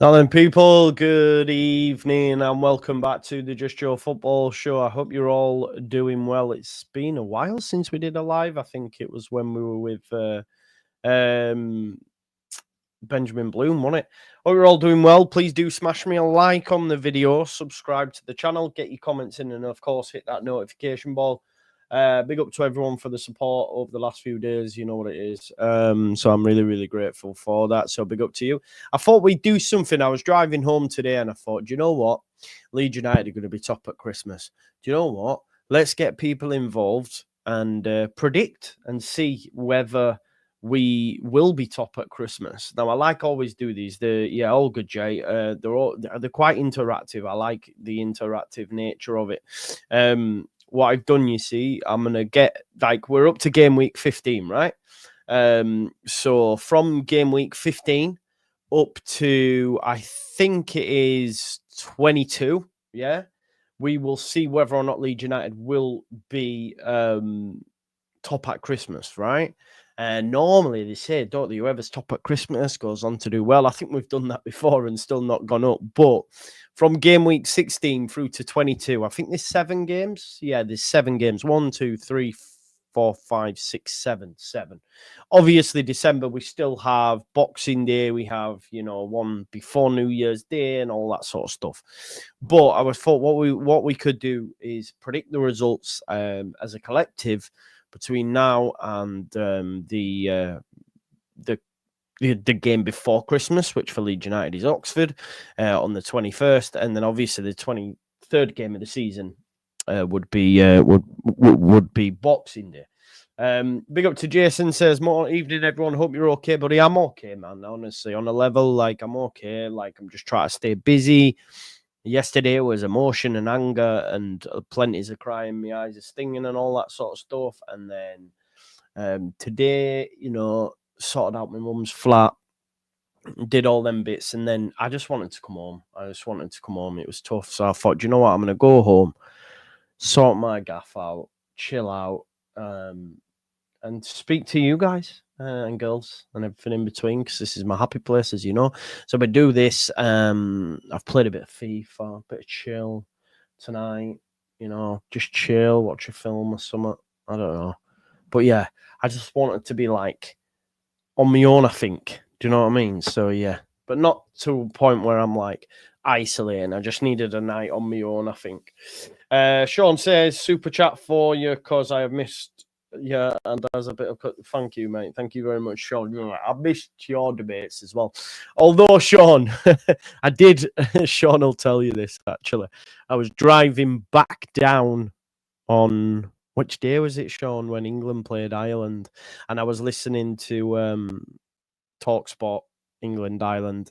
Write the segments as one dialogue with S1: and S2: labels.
S1: Now then, people, good evening and welcome back to the Just Joe Football Show. I hope you're all doing well. It's been a while since we did a live. I think it was when we were with Benjamin Bloom, wasn't it? Hope you're all doing well. Please do smash me a like on the video, subscribe to the channel, get your comments in, and of course, hit that notification bell. Big up to everyone for the support over the last few days. You know what it is. So I'm really, really grateful for that. So big up to you. I thought we'd do something. I was driving home today and I thought, do you know what? Leeds United are going to be top at Christmas. Do you know what? Let's get people involved and predict and see whether we will be top at Christmas. Now, I like always do these. All good, Jay. They're quite interactive. I like the interactive nature of it. What I've done, you see, I'm going to get, we're up to game week 15, right? So from game week 15 up to, I think it is 22, yeah? We will see whether or not Leeds United will be top at Christmas, right? And normally they say, don't they, whoever's top at Christmas goes on to do well. I think we've done that before and still not gone up. But from game week 16 through to 22, I think there's 7 games. Yeah, there's 7 games. 1, 2, 3, 4, 5, 6, 7. Obviously, December, we still have Boxing Day. We have, one before New Year's Day and all that sort of stuff. But I was thought what we could do is predict the results as a collective between now and the game before Christmas, which for Leeds United is Oxford on the 21st, and then obviously the 23rd game of the season would be Boxing Day. Big up to Jason, says, more evening, everyone. Hope you're okay, buddy. I'm okay, man. Honestly, on a level, I'm okay. I'm just trying to stay busy. Yesterday was emotion and anger and plenty of crying. My eyes are stinging and all that sort of stuff. And then today, sorted out my mum's flat, did all them bits. And then I just wanted to come home. It was tough. So I thought, do you know what? I'm going to go home, sort my gaff out, chill out, and speak to you guys and girls and everything in between, because this is my happy place, as you know. So we do this. I've played a bit of FIFA, a bit of chill tonight, just chill, watch a film or something. I don't know. But yeah, I just wanted to be on my own, I think. Do you know what I mean? So yeah, but not to a point where I'm isolating. I just needed a night on my own, I think. Sean says, super chat for you because I have missed. Yeah, and there's a bit of thank you, mate. Thank you very much, Sean. I missed your debates as well. Although, Sean, I did. Sean will tell you this, actually. I was driving back down on which day was it, Sean, when England played Ireland, and I was listening to TalkSport England Ireland.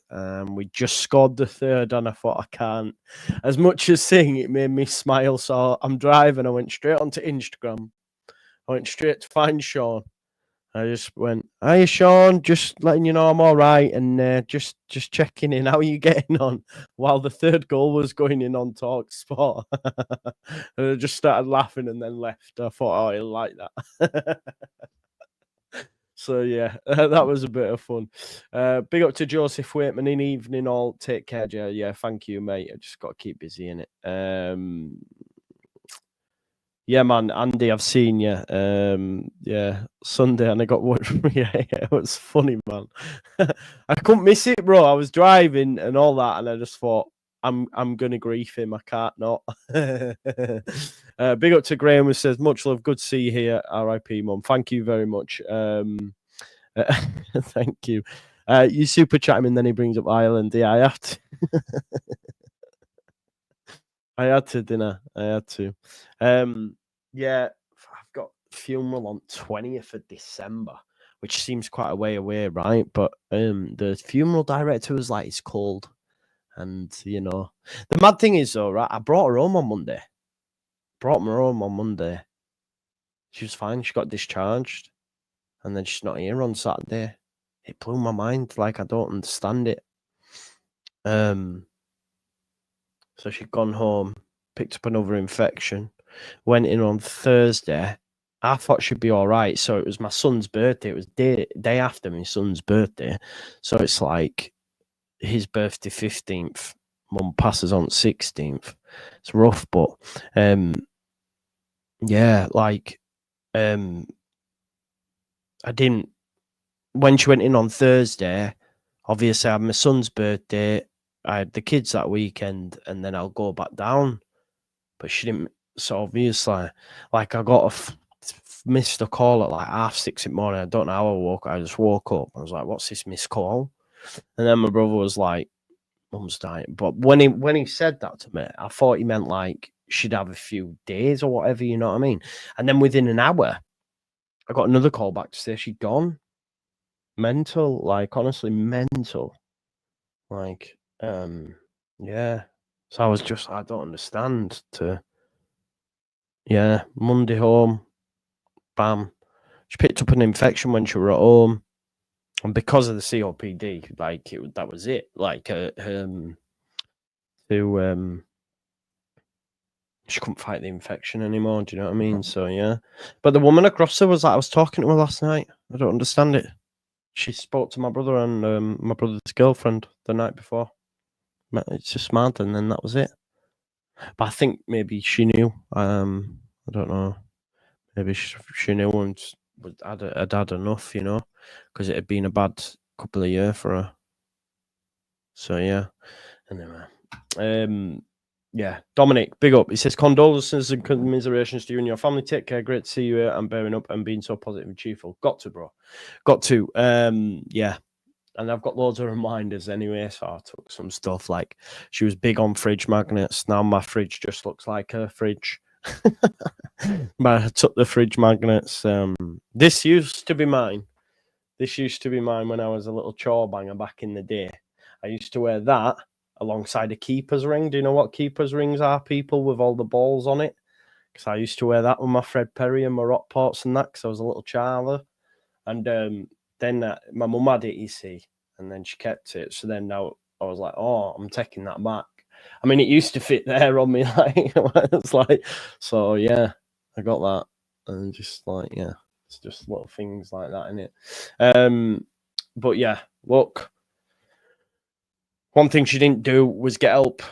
S1: We just scored the 3rd, and I thought, I can't. As much as saying it made me smile, so I'm driving. I went straight onto Instagram. I went straight to find Sean. I just went, "Hey Sean, just letting you know I'm all right, and just checking in. How are you getting on?" While the 3rd goal was going in on TalkSport, and I just started laughing and then left. I thought, "Oh, he'll like that." So yeah, that was a bit of fun. Big up to Joseph Waitman in evening all. Take care, Joe. Yeah, thank you, mate. I just got to keep busy in it. Yeah, man, Andy, I've seen you. Yeah, Sunday, and I got what? Yeah, it was funny, man. I couldn't miss it, bro. I was driving and all that, and I just thought, I'm gonna grief him. I can't not. Big up to Graham, who says, much love, good to see you here. R.I.P. Mum. Thank you very much. Thank you. You super chat him, and then he brings up Ireland. Yeah, I have to. I had to, didn't I? I had to. Yeah, I've got funeral on 20th of December, which seems quite a way away, right? But the funeral director was like, it's cold. And, the mad thing is, though, right, I brought her home on Monday. She was fine. She got discharged. And then she's not here on Saturday. It blew my mind. I don't understand it. So she'd gone home, picked up another infection, went in on Thursday. I thought she'd be all right. So it was my son's birthday. It was day after my son's birthday. So it's his birthday 15th. Mum passes on 16th. It's rough, but yeah, like I didn't. When she went in on Thursday, obviously I had my son's birthday. I had the kids that weekend, and then I'll go back down. But she didn't. So obviously, like I got missed a call at like 6:30 in the morning. I don't know how I woke. I just woke up. I was like, "What's this missed call?" And then my brother was like, "Mum's dying." But when he said that to me, I thought he meant like she'd have a few days or whatever. You know what I mean? And then within an hour, I got another call back to say she'd gone. Mental, like honestly, mental. Like, yeah. So I was just, I don't understand. Yeah, Monday home, bam. She picked up an infection when she were at home, and because of the COPD, like that was it. Like, she couldn't fight the infection anymore. Do you know what I mean? So yeah. But the woman across her was like, I was talking to her last night. I don't understand it. She spoke to my brother and my brother's girlfriend the night before. It's just mad, and then that was it. But I think maybe she knew. I don't know. Maybe she knew and had had enough, you know, because it had been a bad couple of years for her. So yeah. Anyway, yeah. Dominic, big up. He says condolences and commiserations to you and your family. Take care. Great to see you here and bearing up and being so positive and cheerful. Got to, bro. Got to. Yeah. And I've got loads of reminders anyway, so I took some stuff like she was big on fridge magnets. Now my fridge just looks like her fridge. But I took the fridge magnets. This used to be mine. This used to be mine when I was a little chore banger back in the day. I used to wear that alongside a keeper's ring. Do you know what keeper's rings are, people, with all the balls on it? Because I used to wear that with my Fred Perry and my Rockports and that because I was a little child. And then my mum had it, you see, and then she kept it. So then now I was like, oh, I'm taking that back. I mean, it used to fit there on me. Like, it's like, so yeah, I got that. And just like, yeah, it's just little things like that, innit? But yeah, look, one thing she didn't do was get help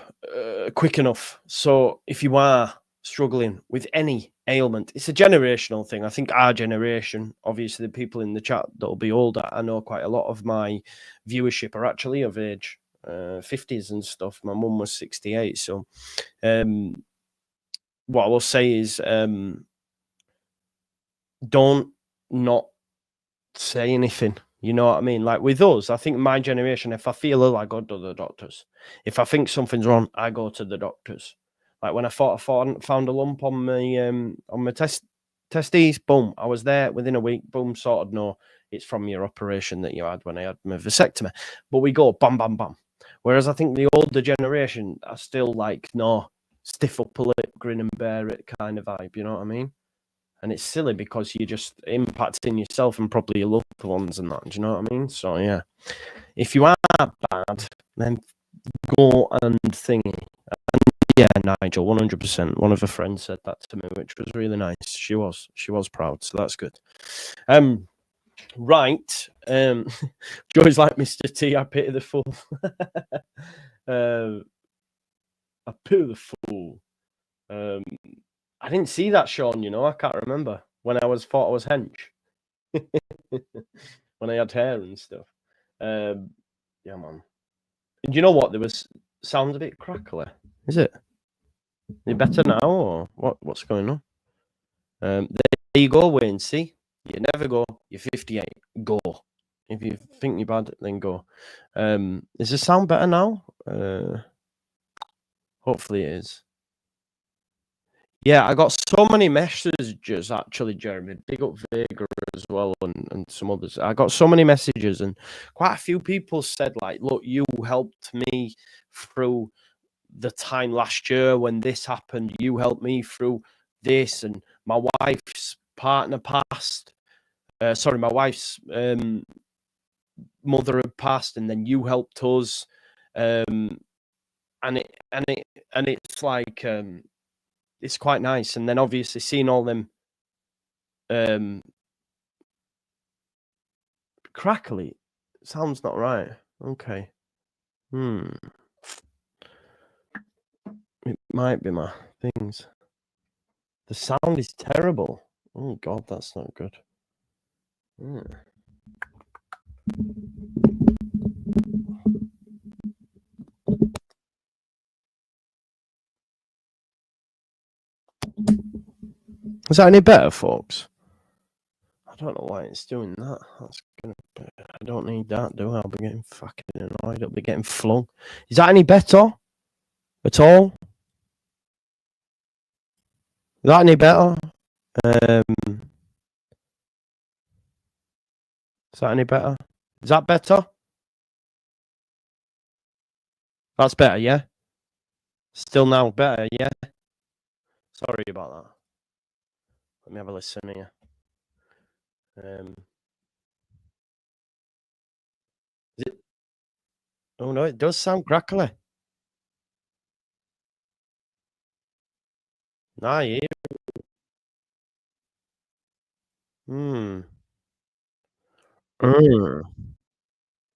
S1: quick enough. So if you are struggling with any ailment, it's a generational thing. I think our generation, obviously the people in the chat that'll be older, I know quite a lot of my viewership are actually of age 50s and stuff. My mum was 68. So what I will say is don't not say anything. You know what I mean? Like with us, I think my generation, if I feel ill, I go to the doctors. If I think something's wrong, I go to the doctors. Like when I found a lump on my testes, boom, I was there within a week, boom, sorted. No, it's from your operation that you had when I had my vasectomy. But we go bam, bam, bam. Whereas I think the older generation are still like, no, stiff upper lip, grin and bear it kind of vibe. You know what I mean? And it's silly because you're just impacting yourself and probably your loved ones and that. Do you know what I mean? So yeah, if you are bad, then go and thingy. And yeah, Nigel, 100%. One of her friends said that to me, which was really nice. She was proud, so that's good. Right. Joy's like Mr. T. I pity the fool. I pity the fool. I didn't see that, Sean. You know, I can't remember when I thought I was hench. When I had hair and stuff. Yeah, man. And you know what? There was sounds a bit crackly. Is it? Is it better now, or what's going on? There you go, Wayne. See, you never go. You're 58. Go. If you think you're bad, then go. Is the sound better now? Hopefully it is. Yeah, I got so many messages actually, Jeremy. Big up Vega as well and some others. I got so many messages and quite a few people said like, look, you helped me through the time last year when this happened. You helped me through this, and my wife's partner passed. My wife's mother had passed, and then you helped us. And it's like it's quite nice. And then obviously seeing all them crackly sounds not right. Okay. It might be my things. The sound is terrible. Oh God, that's not good. Is that any better, folks? I don't know why it's doing that. That's gonna be, I don't need that, do I? I'll be getting fucking annoyed. I'll be getting flung. Is that any better at all? Is that any better? Is that any better? Is that better? That's better, yeah? Still now better, yeah? Sorry about that. Let me have a listen here. Is it? Oh no, it does sound crackly. Nah, yeah.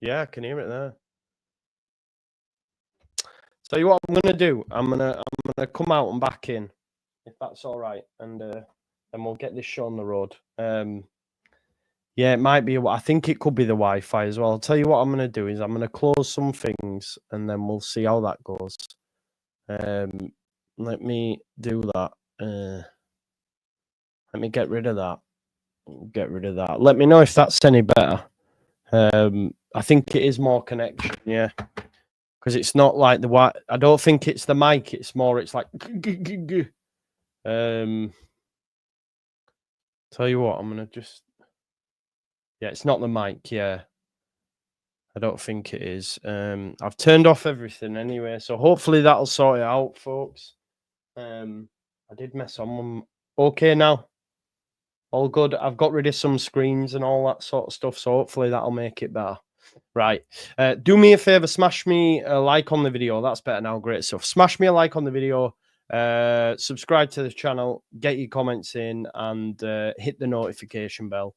S1: Yeah, I can hear it there. Tell you what I'm gonna do. I'm gonna come out and back in, if that's all right, and then we'll get this show on the road. Yeah, it might be. I think it could be the Wi-Fi as well. I'll tell you what I'm gonna do is I'm gonna close some things, and then we'll see how that goes. Let me do that. Let me get rid of that. Get rid of that. Let me know if that's any better. I think it is more connection, yeah. Because it's not like the white. I don't think it's the mic. It's more. It's like. Tell you what, I'm gonna just. Yeah, it's not the mic. Yeah, I don't think it is. I've turned off everything anyway, so hopefully that'll sort it out, folks. I did mess on them. Okay now. All good. I've got rid of some screens and all that sort of stuff, so hopefully that'll make it better. Right. Do me a favor, smash me a like on the video. That's better now. Great stuff. Smash me a like on the video. Subscribe to the channel. Get your comments in and hit the notification bell.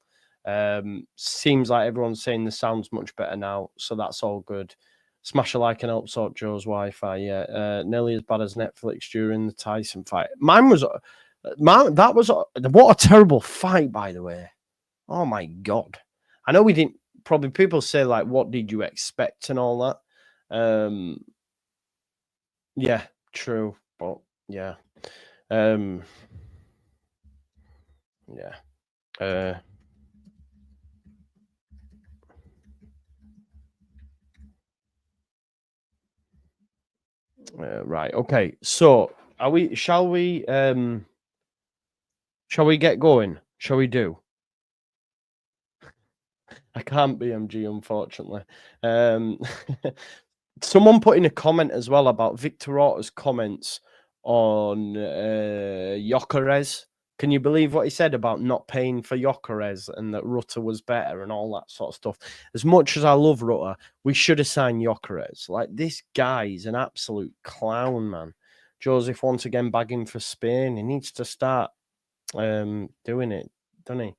S1: Seems like everyone's saying the sound's much better now, so that's all good. Smash a like and help sort Joe's Wi-Fi. Yeah, nearly as bad as Netflix during the Tyson fight. Mine was, that was what a terrible fight, by the way. Oh my God. I know we didn't. Probably people say like, what did you expect and all that. Yeah, true, but yeah, yeah. Right. Okay. So, are we? Shall we? Shall we get going? Shall we do? I can't BMG, unfortunately. Someone put in a comment as well about Victor Orta's comments on Gyökeres. Can you believe what he said about not paying for Gyökeres and that Rutter was better and all that sort of stuff? As much as I love Rutter, we should have signed Gyökeres. Like, this guy is an absolute clown, man. Joseph once again bagging for Spain. He needs to start doing it, doesn't he?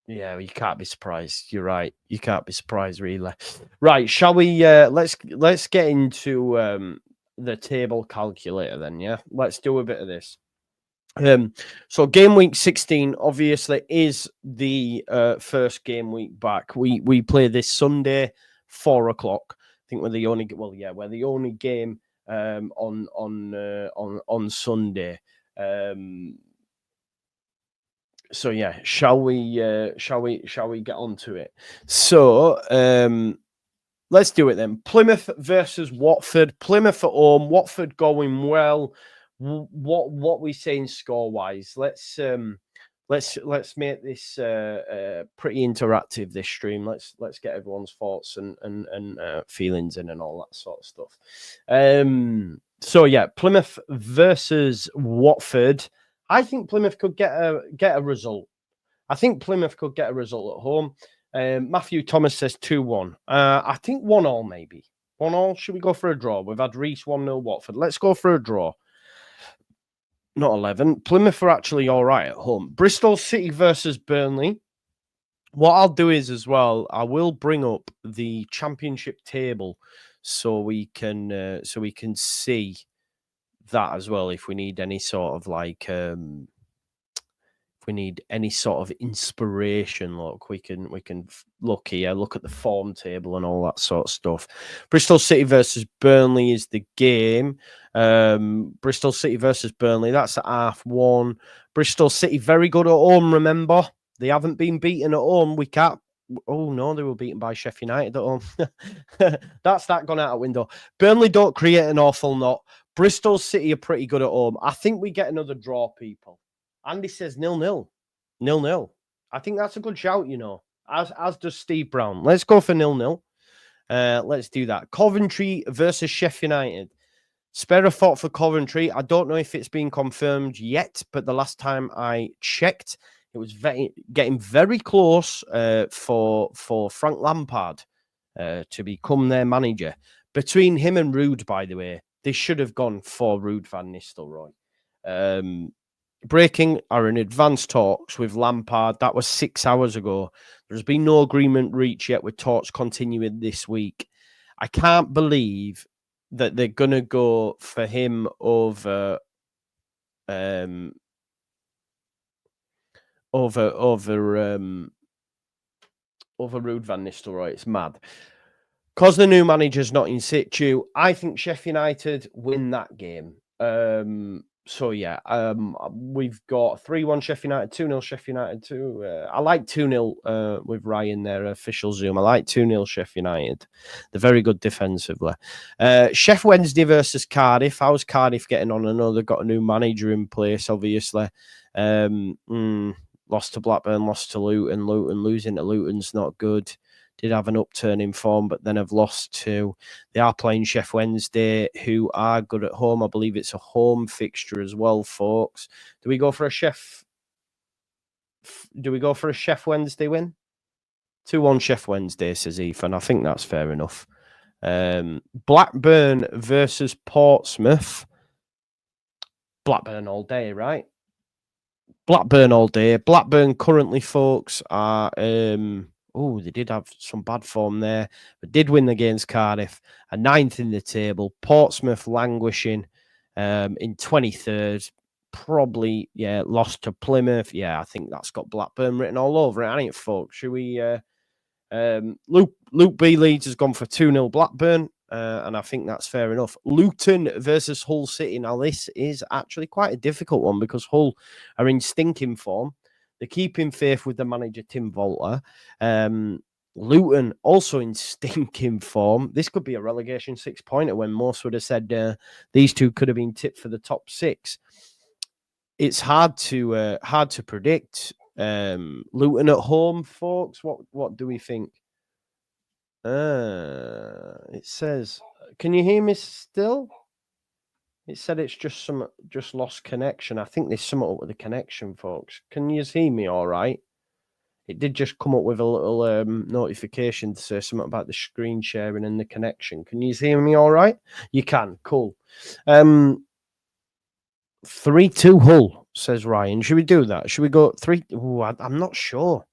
S1: Yeah, you can't be surprised. You're right. You can't be surprised, really. Right, shall we? Let's get into the table calculator then. Yeah, let's do a bit of this. So game week 16 obviously is the first game week back. We play this Sunday, 4 o'clock. I think we're the only. Well, yeah, we're the only game on Sunday. So yeah, shall we get on to it? So let's do it then. Plymouth versus Watford. Plymouth at home. Watford going well. What we saying score wise? Let's make this pretty interactive. This stream. Let's get everyone's thoughts and feelings in and all that sort of stuff. So yeah, Plymouth versus Watford. I think Plymouth could get a result. I think Plymouth could get a result at home. Matthew Thomas says 2-1. I think 1-1 maybe. 1-1. Should we go for a draw? We've had Reece 1-0 Watford. Let's go for a draw. Not 11. Plymouth are actually all right at home. Bristol City versus Burnley. What I'll do is as well, I will bring up the championship table so we can see that as well. If we need any sort of like if we need any sort of inspiration, look, we can look here, look at the form table and all that sort of stuff. Bristol City versus Burnley is the game. Bristol City versus Burnley, that's at 1:30. Bristol City very good at home, remember? They haven't been beaten at home. We can't. Oh no, they were beaten by Sheffield United at home. That's that gone out a window. Burnley don't create an awful lot. Bristol City are pretty good at home. I think we get another draw, people. Andy says 0-0. 0-0. I think that's a good shout, you know. As does Steve Brown. Let's go for 0-0. Let's do that. Coventry versus Sheffield United. Spare a thought for Coventry. I don't know if it's been confirmed yet, but the last time I checked, it was getting very close for Frank Lampard to become their manager. Between him and Ruud, by the way, they should have gone for Ruud van Nistelrooy. Breaking are in advanced talks with Lampard. That was 6 hours ago. There's been no agreement reached yet, with talks continuing this week. I can't believe that they're going to go for him over Ruud van Nistelrooy. It's mad. Because the new manager's not in situ, I think Sheffield United win that game. So yeah, we've got 3-1 Sheffield United, 2-0 Sheffield United, 2. I like 2-0 with Ryan there, official Zoom. I like 2-0 Sheffield United. They're very good defensively. Sheff Wednesday versus Cardiff. How's Cardiff getting on? I know they've got a new manager in place, obviously. Lost to Blackburn, lost to Luton. Losing to Luton's not good. Did have an upturn in form, but then have lost to. They are playing Sheff Wednesday, who are good at home. I believe it's a home fixture as well, folks. Do we go for a Sheff Wednesday win? 2-1 Sheff Wednesday, says Ethan. I think that's fair enough. Blackburn versus Portsmouth. Blackburn all day, right? Blackburn all day. Blackburn currently, folks, are they did have some bad form there, but did win against Cardiff. A 9th in the table. Portsmouth languishing in 23rd. Probably, lost to Plymouth. Yeah, I think that's got Blackburn written all over it, ain't it, folks? Should we... Luke B. Leeds has gone for 2-0 Blackburn, and I think that's fair enough. Luton versus Hull City. Now, this is actually quite a difficult one because Hull are in stinking form. They're keeping faith with the manager, Tim Volter. Luton also in stinking form. This could be a relegation 6-pointer when most would have said these two could have been tipped for the top 6. It's hard to predict. Luton at home, folks. What do we think? It says, can you hear me still? It said it's just lost connection. I think there's something up with the connection, folks. Can you see me all right? It did just come up with a little notification to say something about the screen sharing and the connection. Can you hear me all right? You can. Cool. 3-2 Hull, says Ryan. Should we do that? Should we go 3? Ooh, I'm not sure.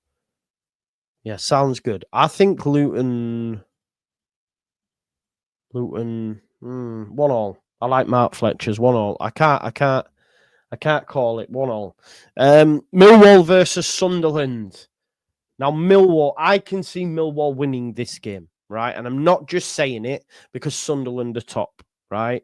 S1: Yeah, sounds good. I think Luton 1-1. I like Mark Fletcher's 1-1. I can't call it 1-1. Millwall versus Sunderland. Now, Millwall, I can see Millwall winning this game, right? And I'm not just saying it because Sunderland are top, right?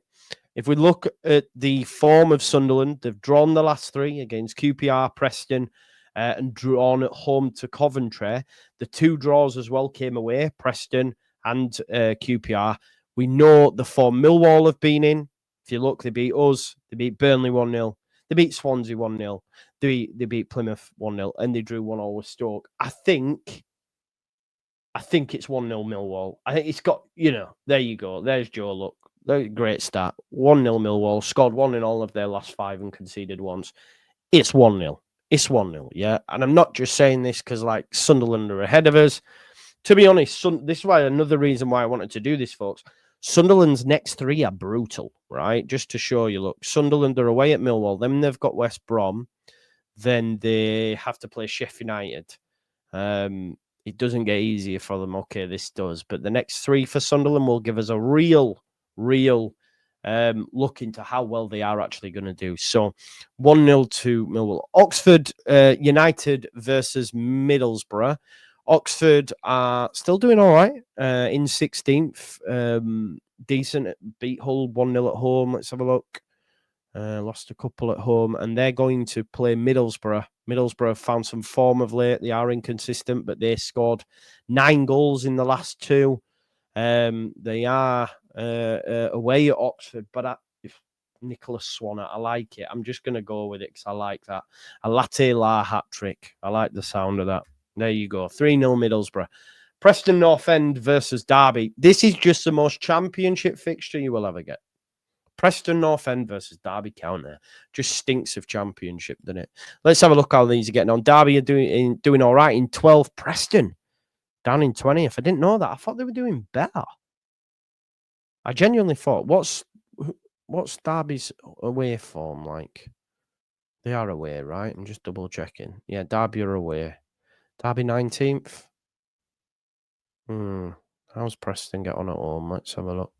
S1: If we look at the form of Sunderland, they've drawn the last 3 against QPR, Preston, and drawn at home to Coventry. The 2 draws as well came away, Preston and QPR. We know the form Millwall have been in. If you look, they beat us. They beat Burnley 1-0. They beat Swansea 1-0. They beat Plymouth 1-0. And they drew 1-1 with Stoke. I think it's 1-0 Millwall. I think it's got, there you go. There's Joe, look. Great start. 1-0 Millwall. Scored 1 in all of their last 5 and conceded once. It's 1-0. It's 1-0, yeah? And I'm not just saying this because, Sunderland are ahead of us. To be honest, this is why another reason why I wanted to do this, folks. Sunderland's next 3 are brutal, right? Just to show you, look. Sunderland are away at Millwall. Then they've got West Brom. Then they have to play Sheffield United. It doesn't get easier for them. Okay, this does. But the next 3 for Sunderland will give us a real look into how well they are actually going to do. So 1-0 to Millwall. Oxford United versus Middlesbrough. Oxford are still doing all right in 16th. Decent. Beat Hull 1-0 at home. Let's have a look. Lost a couple at home, and they're going to play Middlesbrough. Middlesbrough have found some form of late. They are inconsistent, but they scored 9 goals in the last 2. They are away at Oxford, but if Nicholas Swanner, I like it. I'm just going to go with it because I like that. A latte la hat trick. I like the sound of that. There you go. 3-0 Middlesbrough. Preston North End versus Derby. This is just the most championship fixture you will ever get. Preston North End versus Derby County. Just stinks of championship, doesn't it? Let's have a look how these are getting on. Derby are doing all right in 12th. Preston down in 20th. I didn't know that. I thought they were doing better. I genuinely thought, what's Derby's away form like? They are away, right? I'm just double checking. Yeah, Derby are away. Derby 19th. How's Preston get on at home? Let's have a look.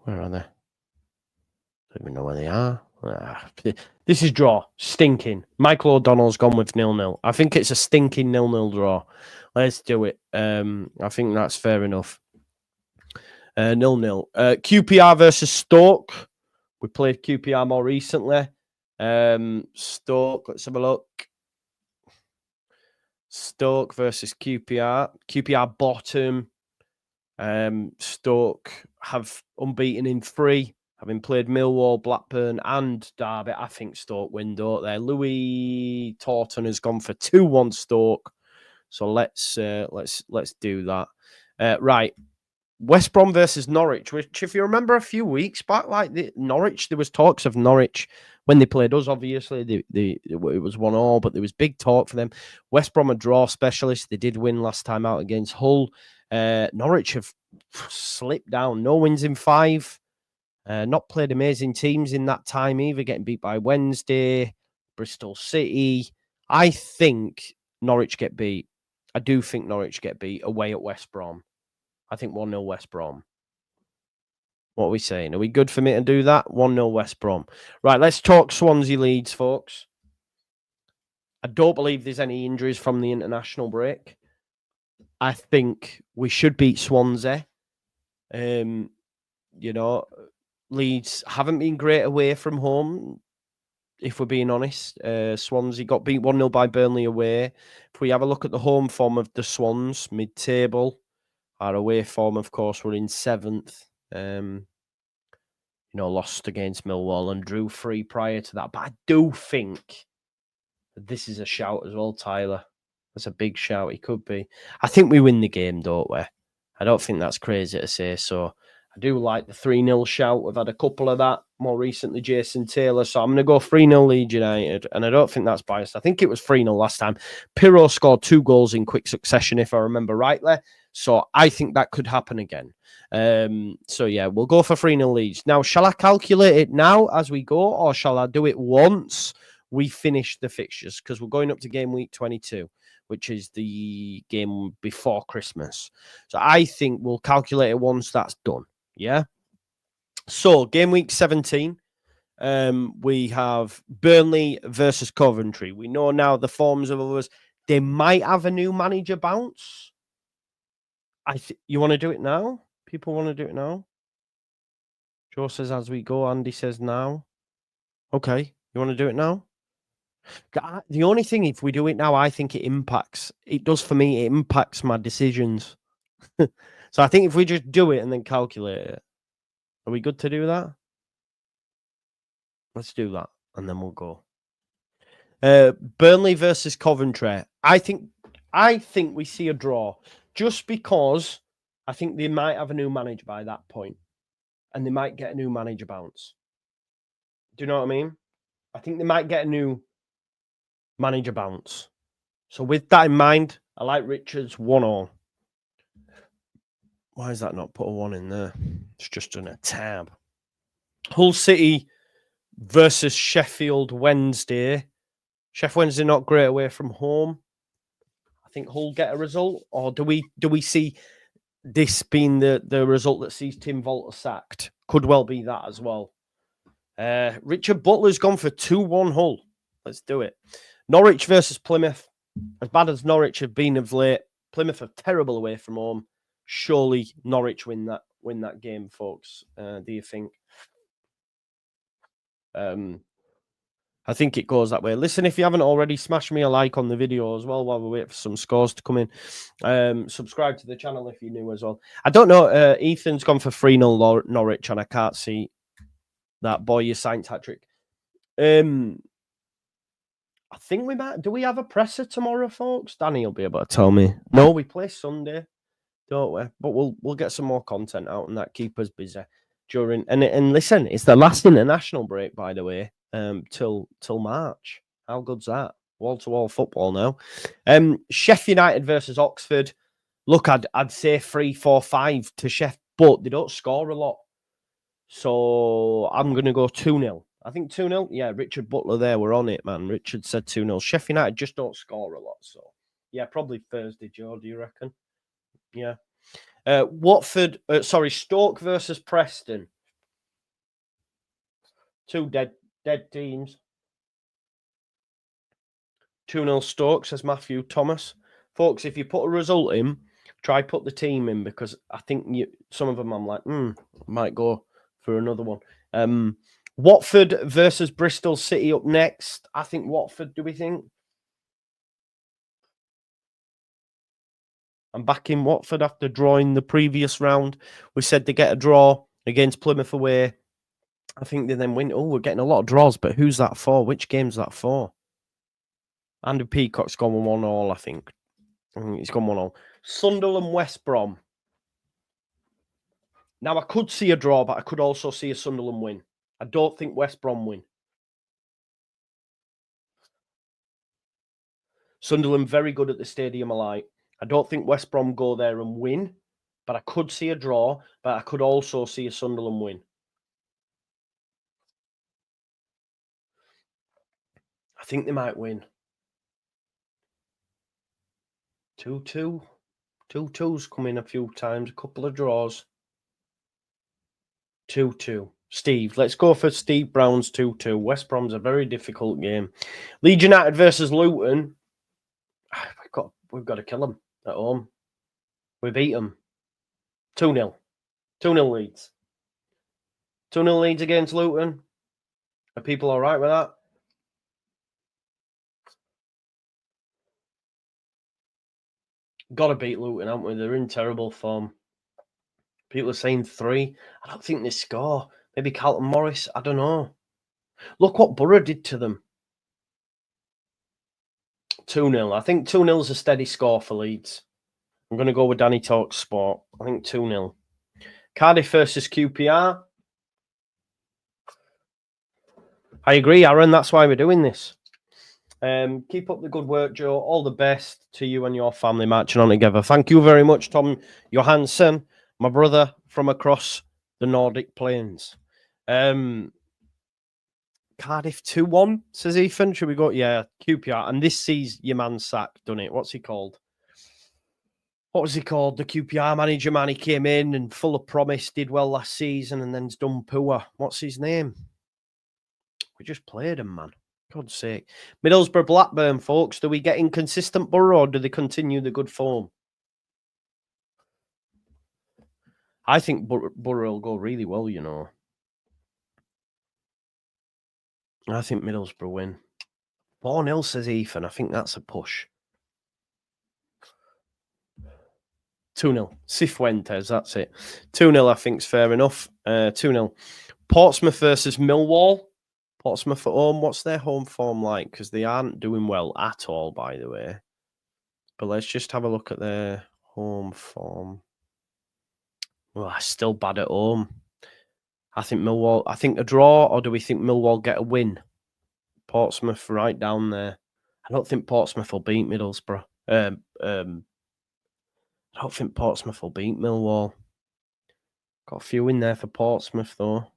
S1: Where are they? Don't even know where they are. This is draw. Stinking. Michael O'Donnell's gone with 0-0. I think it's a stinking 0-0 draw. Let's do it. I think that's fair enough. 0-0. QPR versus Stoke. We played QPR more recently. Stoke, let's have a look. Stoke versus QPR. QPR bottom. Stoke have unbeaten in 3, having played Millwall, Blackburn, and Derby. I think Stoke win, don't they? Louis Taunton has gone for 2-1 Stoke. So let's do that. Right. West Brom versus Norwich, which, if you remember a few weeks back, like Norwich, there was talks of Norwich when they played us, obviously. It was 1-1, but there was big talk for them. West Brom are draw specialists. They did win last time out against Hull. Norwich have slipped down. No wins in 5. Not played amazing teams in that time either, getting beat by Wednesday, Bristol City. I think Norwich get beat. I do think Norwich get beat away at West Brom. I think 1-0 West Brom. What are we saying? Are we good for me to do that? 1-0 West Brom. Right, let's talk Swansea Leeds, folks. I don't believe there's any injuries from the international break. I think we should beat Swansea. Leeds haven't been great away from home, if we're being honest. Swansea got beat 1-0 by Burnley away. If we have a look at the home form of the Swans, mid-table, our away form, of course, we're in 7th. Lost against Millwall and drew 3 prior to that. But I do think this is a shout as well, Tyler. That's a big shout. He could be. I think we win the game, don't we? I don't think that's crazy to say. So I do like the 3-0 shout. We've had a couple of that more recently, Jason Taylor. So I'm going to go 3-0 Leeds United. And I don't think that's biased. I think it was 3-0 last time. Pirro scored 2 goals in quick succession, if I remember rightly. So I think that could happen again. So yeah, we'll go for 3-0 Leeds. Now, shall I calculate it now as we go, or shall I do it once we finish the fixtures? Because we're going up to game week 22, which is the game before Christmas. So I think we'll calculate it once that's done. Yeah. So game week 17, we have Burnley versus Coventry. We know now the forms of others. They might have a new manager bounce. You want to do it now? People want to do it now? Joe says as we go. Andy says now. Okay. You want to do it now? The only thing, if we do it now, I think it does for me, it impacts my decisions. So I think if we just do it and then calculate it, are we good to do that? Let's do that and then we'll go. Burnley versus Coventry. I think we see a draw just because I think they might have a new manager by that point and they might get a new manager bounce. Do you know what I mean? I think they might get a new manager bounce. So with that in mind, I like Richards 1-0. Why is that not put a 1 in there? It's just in a tab. Hull City versus Sheffield Wednesday. Sheff Wednesday not great away from home. I think Hull get a result, or do we see this being the result that sees Tim Volter sacked? Could well be that as well. Richard Butler's gone for 2-1 Hull. Let's do it. Norwich versus Plymouth. As bad as Norwich have been of late, Plymouth are terrible away from home. Surely Norwich win that game, folks. Do you think? I think it goes that way. Listen, if you haven't already, smash me a like on the video as well while we wait for some scores to come in. Subscribe to the channel if you're new as well. I don't know. Ethan's gone for 3-0 Norwich, and I can't see that. Boy, you signed hat-trick. I think we might. Do we have a presser tomorrow, folks? Danny will be able to tell me. No, we play Sunday, don't we? But we'll get some more content out, and that keep us busy during. And listen, it's the last international break, by the way. Till March. How good's that? Wall-to-wall football now. Sheffield United versus Oxford. Look, I'd say 3-4-5 to Sheff, but they don't score a lot. So I'm going to go 2-0. I think 2-0. Yeah, Richard Butler there. We're on it, man. Richard said 2-0. Sheffield United just don't score a lot. So, yeah, probably Thursday, Joe, do you reckon? Yeah. Stoke versus Preston. Two dead teams. 2-0 Stoke, says Matthew Thomas. Folks, if you put a result in, try put the team in, because I think some of them I'm like, might go for another one. Watford versus Bristol City up next. I think Watford, do we think? I'm back in Watford after drawing the previous round. We said they get a draw against Plymouth away. I think they then win. Oh, we're getting a lot of draws, but who's that for? Which game's that for? Andy Peacock's gone 1-1, I think. He's gone 1-1. Sunderland, West Brom. Now, I could see a draw, but I could also see a Sunderland win. I don't think West Brom win. Sunderland very good at the Stadium of Light. I don't think West Brom go there and win, but I could see a draw, but I could also see a Sunderland win. I think they might win. 2-2. 2-2's come in a few times, a couple of draws. 2-2. Steve, let's go for Steve Brown's 2-2. West Brom's a very difficult game. Leeds United versus Luton. We've got to kill them at home. We beat them. 2-0. 2-0 Leeds. 2-0 Leeds against Luton. Are people all right with that? Got to beat Luton, haven't we? They're in terrible form. People are saying 3. I don't think they score. Maybe Carlton Morris. I don't know. Look what Borough did to them. 2-0. I think 2-0 is a steady score for Leeds. I'm going to go with Danny Talks Sport. I think 2-0. Cardiff versus QPR. I agree, Aaron. That's why we're doing this. Keep up the good work, Joe. All the best to you and your family marching on together. Thank you very much, Tom Johansson, my brother from across the Nordic Plains. Cardiff 2-1, says Ethan. Should we go? Yeah, QPR. And this sees your man sacked, doesn't it? What's he called? What was he called? The QPR manager, man. He came in and full of promise, did well last season, and then's done poor. What's his name? We just played him, man. God's sake. Middlesbrough Blackburn, folks. Do we get inconsistent Borough, or do they continue the good form? I think Borough will go really well, you know. I think Middlesbrough win. 4-0, says Ethan. I think that's a push. 2-0. Cifuentes, that's it. 2-0, I think, is fair enough. 2-0. Portsmouth versus Millwall. Portsmouth at home. What's their home form like? Because they aren't doing well at all, by the way. But let's just have a look at their home form. Well, still bad at home. I think Millwall. I think a draw, or do we think Millwall get a win? Portsmouth right down there. I don't think Portsmouth will beat Middlesbrough. I don't think Portsmouth will beat Millwall. Got a few in there for Portsmouth, though.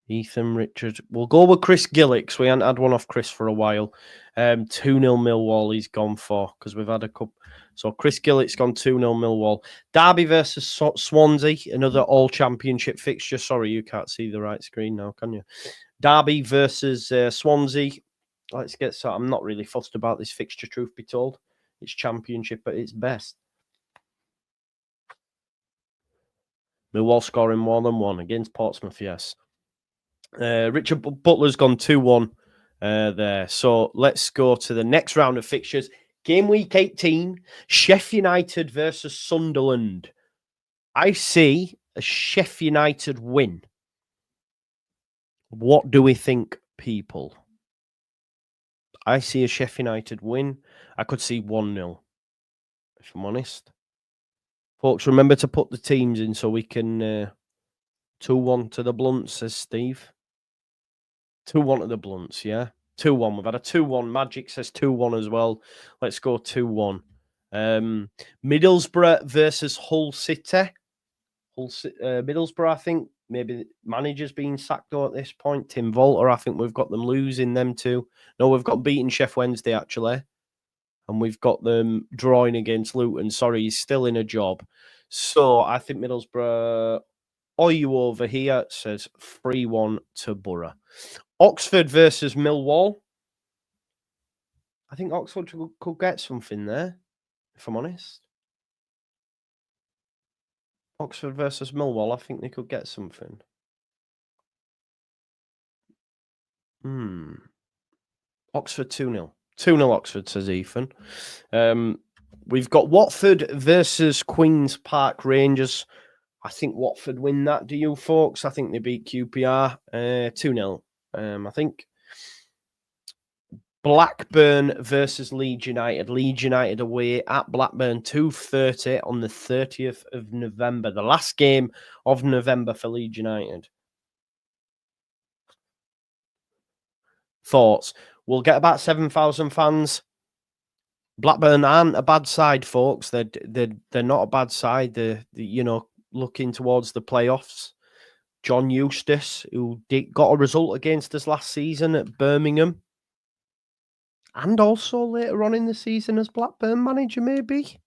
S1: Ethan Richard. We'll go with Chris Gillicks. We hadn't had one off Chris for a while. 2-0 Millwall he's gone for because we've had a couple. So Chris Gillicks gone 2-0 Millwall. Derby versus Swansea, another all-championship fixture. Sorry, you can't see the right screen now, can you? Derby versus Swansea. Let's get started. I'm not really fussed about this fixture, truth be told. It's championship at its best. Millwall scoring more than one against Portsmouth, yes. Richard Butler's gone 2-1 there. So let's go to the next round of fixtures. Game week 18, Sheffield United versus Sunderland. I see a Sheffield United win. What do we think, people? I see a Sheffield United win. I could see 1-0, if I'm honest. Folks, remember to put the teams in so we can 2-1 to the Blunts, says Steve. 2-1 to the Blunts, yeah? 2-1. We've had a 2-1. Magic says 2-1 as well. Let's go 2-1. Middlesbrough versus Hull City. Middlesbrough, I think, maybe manager's being sacked though at this point. Tim Volter, I think we've got them losing them too. No, we've got beaten Sheff Wednesday, actually. And we've got them drawing against Luton. Sorry, he's still in a job. So I think Middlesbrough, are you over here? It says 3-1 to Borough. Oxford versus Millwall. I think Oxford could get something there, if I'm honest. Oxford versus Millwall, I think they could get something. Oxford 2-0. 2-0 Oxford, says Ethan. We've got Watford versus Queen's Park Rangers. I think Watford win that. Do you, folks? I think they beat QPR 2-0. I think. Blackburn versus Leeds United. Leeds United away at Blackburn, 2:30 on the 30th of November. The last game of November for Leeds United. Thoughts? We'll get about 7,000 fans. Blackburn aren't a bad side, folks. They're not a bad side. They're looking towards the playoffs. John Eustace, who got a result against us last season at Birmingham. And also later on in the season as Blackburn manager, maybe.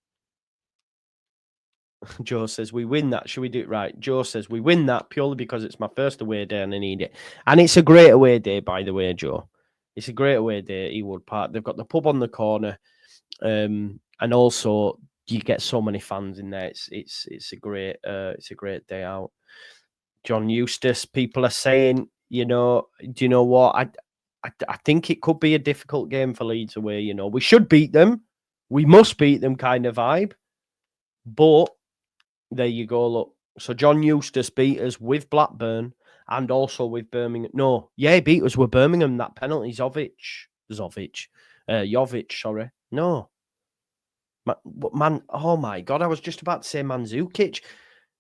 S1: Joe says, we win that. Should we do it right? Joe says, we win that purely because it's my first away day and I need it. And it's a great away day, by the way, Joe. It's a great away day at Ewood Park. They've got the pub on the corner. And also, you get so many fans in there. It's a great day out. John Eustace, people are saying, do you know what? I think it could be a difficult game for Leeds away. We should beat them. We must beat them kind of vibe. But there you go, look. So John Eustace beat us with Blackburn and also with Birmingham. No, yeah, he beat us with Birmingham. That penalty, Jovic, sorry. No. Man, oh my God, I was just about to say Mandzukic.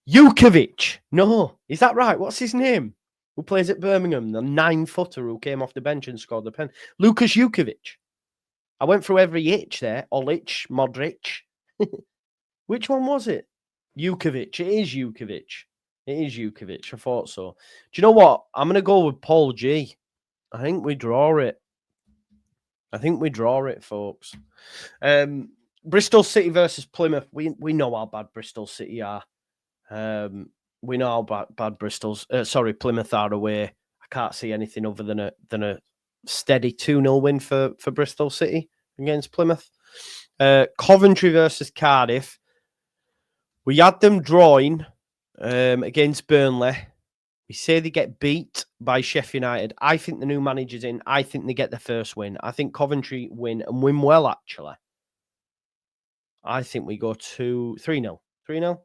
S1: Jukovic. No, is that right? What's his name? Who plays at Birmingham? The 9-footer who came off the bench and scored the pen. Lukas Jukovic. I went through every itch there. Olic, Modric. Which one was it? Jukovic. It is Jukovic. I thought so. Do you know what? I'm going to go with Paul G. I think we draw it. Folks. Bristol City versus Plymouth. We know how bad Bristol City are. We know how bad Plymouth are away. I can't see anything other than a steady 2-0 win for Bristol City against Plymouth. Coventry versus Cardiff. We had them drawing against Burnley. We say they get beat by Sheffield United. I think the new manager's in. I think they get the first win. I think Coventry win and win well, actually. I think we go to 3-0. 3-0?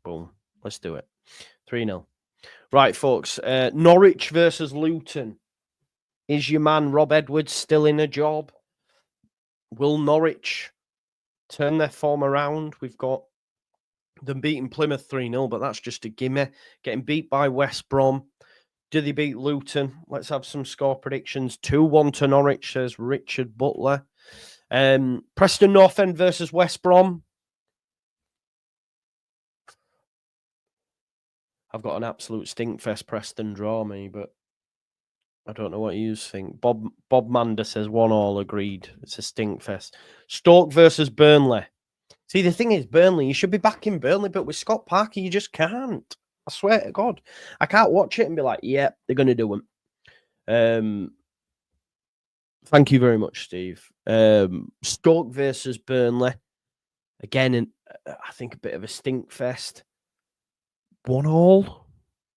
S1: Boom. Let's do it. 3-0. Right, folks. Norwich versus Luton. Is your man Rob Edwards still in a job? Will Norwich turn their form around? We've got them beating Plymouth 3-0, but that's just a gimme. Getting beat by West Brom. Do they beat Luton? Let's have some score predictions. 2-1 to Norwich, says Richard Butler. Preston North End versus West Brom. I've got an absolute stinkfest Preston draw, me, but I don't know what you think. Bob Mander says 1-1 agreed. It's a stinkfest. Stoke versus Burnley. See, the thing is, Burnley, you should be backing Burnley, but with Scott Parker, you just can't. I swear to God. I can't watch it and be like, yeah, they're going to do them. Thank you very much, Steve. Stoke versus Burnley. Again, I think a bit of a stink fest. 1-1,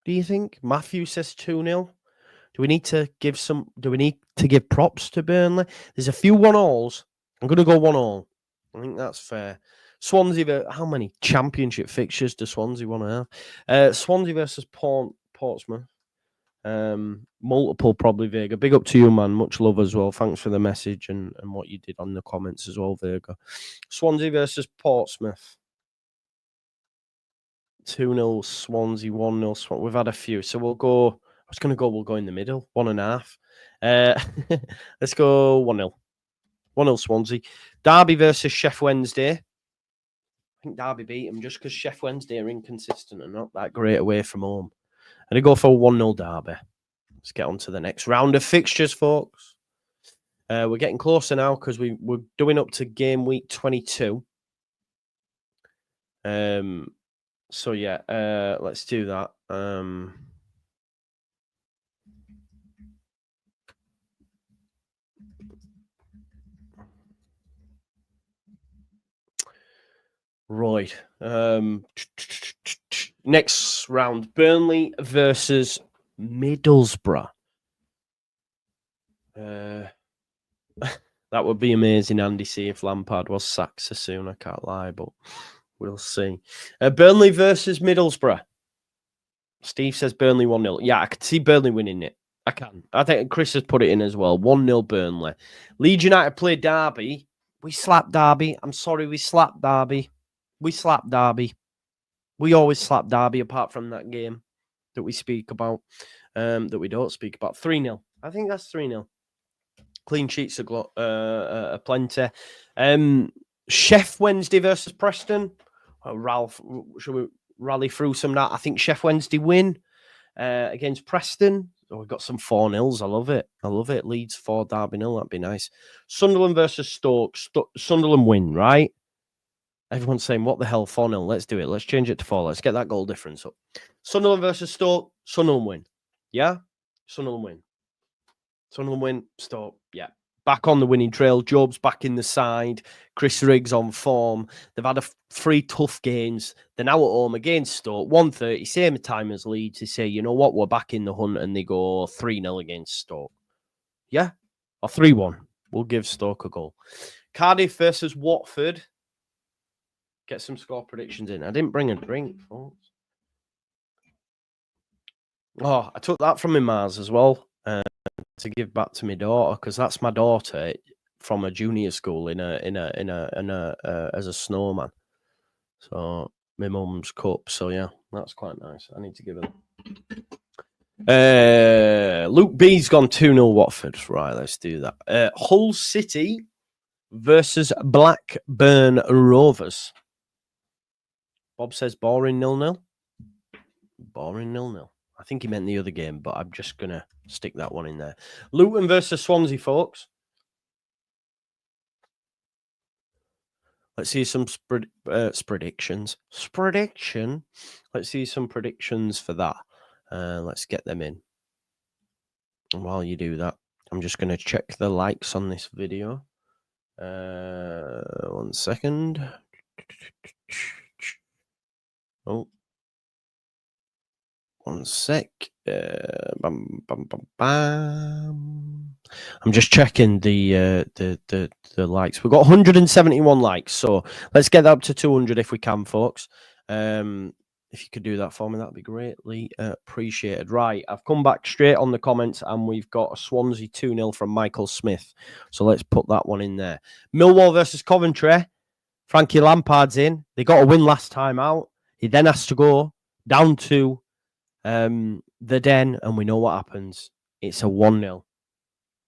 S1: do you think? Matthew says 2-0. Do we need to give props to Burnley? There's a few 1-1s. I'm going to go 1-1. I think that's fair. Swansea, how many championship fixtures does Swansea want to have? Swansea versus Portsmouth. Multiple probably, Vega. Big up to you, man. Much love as well. Thanks for the message and what you did on the comments as well, Vega. Swansea versus Portsmouth. 2-0 Swansea, 1-0 Swansea. We've had a few. So we'll go we'll go in the middle. 1.5. Let's go 1-0. 1-0 Swansea. Derby versus Sheff Wednesday. I think Derby beat them just because Sheff Wednesday are inconsistent and not that great away from home. And I go for 1-0 Derby. Let's get on to the next round of fixtures, folks. We're getting closer now because we're doing up to game week 22. So yeah, let's do that. Right. Next round, Burnley versus Middlesbrough. That would be amazing, Andy, see if Lampard was sacked so soon. I can't lie, but we'll see. Burnley versus Middlesbrough. Steve says Burnley 1-0. Yeah, I could see Burnley winning it. I can. I think Chris has put it in as well. 1-0 Burnley. Leeds United play Derby. We slapped Derby. I'm sorry, we slapped Derby. We slapped Derby. We always slap Derby apart from that game that we speak about, that we don't speak about. 3-0. I think that's 3-0. Clean sheets are plenty. Sheff Wednesday versus Preston. Ralph, should we rally through some of that? I think Sheff Wednesday win against Preston. Oh, we've got some 4-0s. I love it. I love it. Leeds 4, Derby 0. That'd be nice. Sunderland versus Stoke. Sunderland win, right? Everyone's saying, what the hell, 4-0? Let's do it. Let's change it to 4. Let's get that goal difference up. Sunderland versus Stoke. Sunderland win. Yeah? Sunderland win. Sunderland win. Stoke. Yeah. Back on the winning trail. Job's back in the side. Chris Riggs on form. They've had 3 tough games. They're now at home against Stoke. 1:30, same time as Leeds. They say, you know what? We're back in the hunt. And they go 3-0 against Stoke. Yeah? Or 3-1. We'll give Stoke a goal. Cardiff versus Watford. Get some score predictions in. I didn't bring a drink, folks. Oh, I took that from my Mars as well to give back to my daughter because that's my daughter from a junior school in a as a snowman. So my mum's cup. So yeah, that's quite nice. I need to give it. Luke B's gone 2-0 Watford. Right, let's do that. Hull City versus Blackburn Rovers. Bob says boring 0-0. Boring 0-0. I think he meant the other game, but I'm just going to stick that one in there. Luton versus Swansea, folks. Let's see some predictions. Prediction. Let's see some predictions for that. Let's get them in. And while you do that, I'm just going to check the likes on this video. 1 second. Oh, 1 sec. Bam, bam, bam, bam. I'm just checking the likes. We've got 171 likes, so let's get that up to 200 if we can, folks. If you could do that for me, that'd be greatly appreciated. Right, I've come back straight on the comments, and we've got a Swansea 2-0 from Michael Smith. So let's put that one in there. Millwall versus Coventry. Frankie Lampard's in. They got a win last time out. He then has to go down to the Den, and we know what happens. It's a 1-0.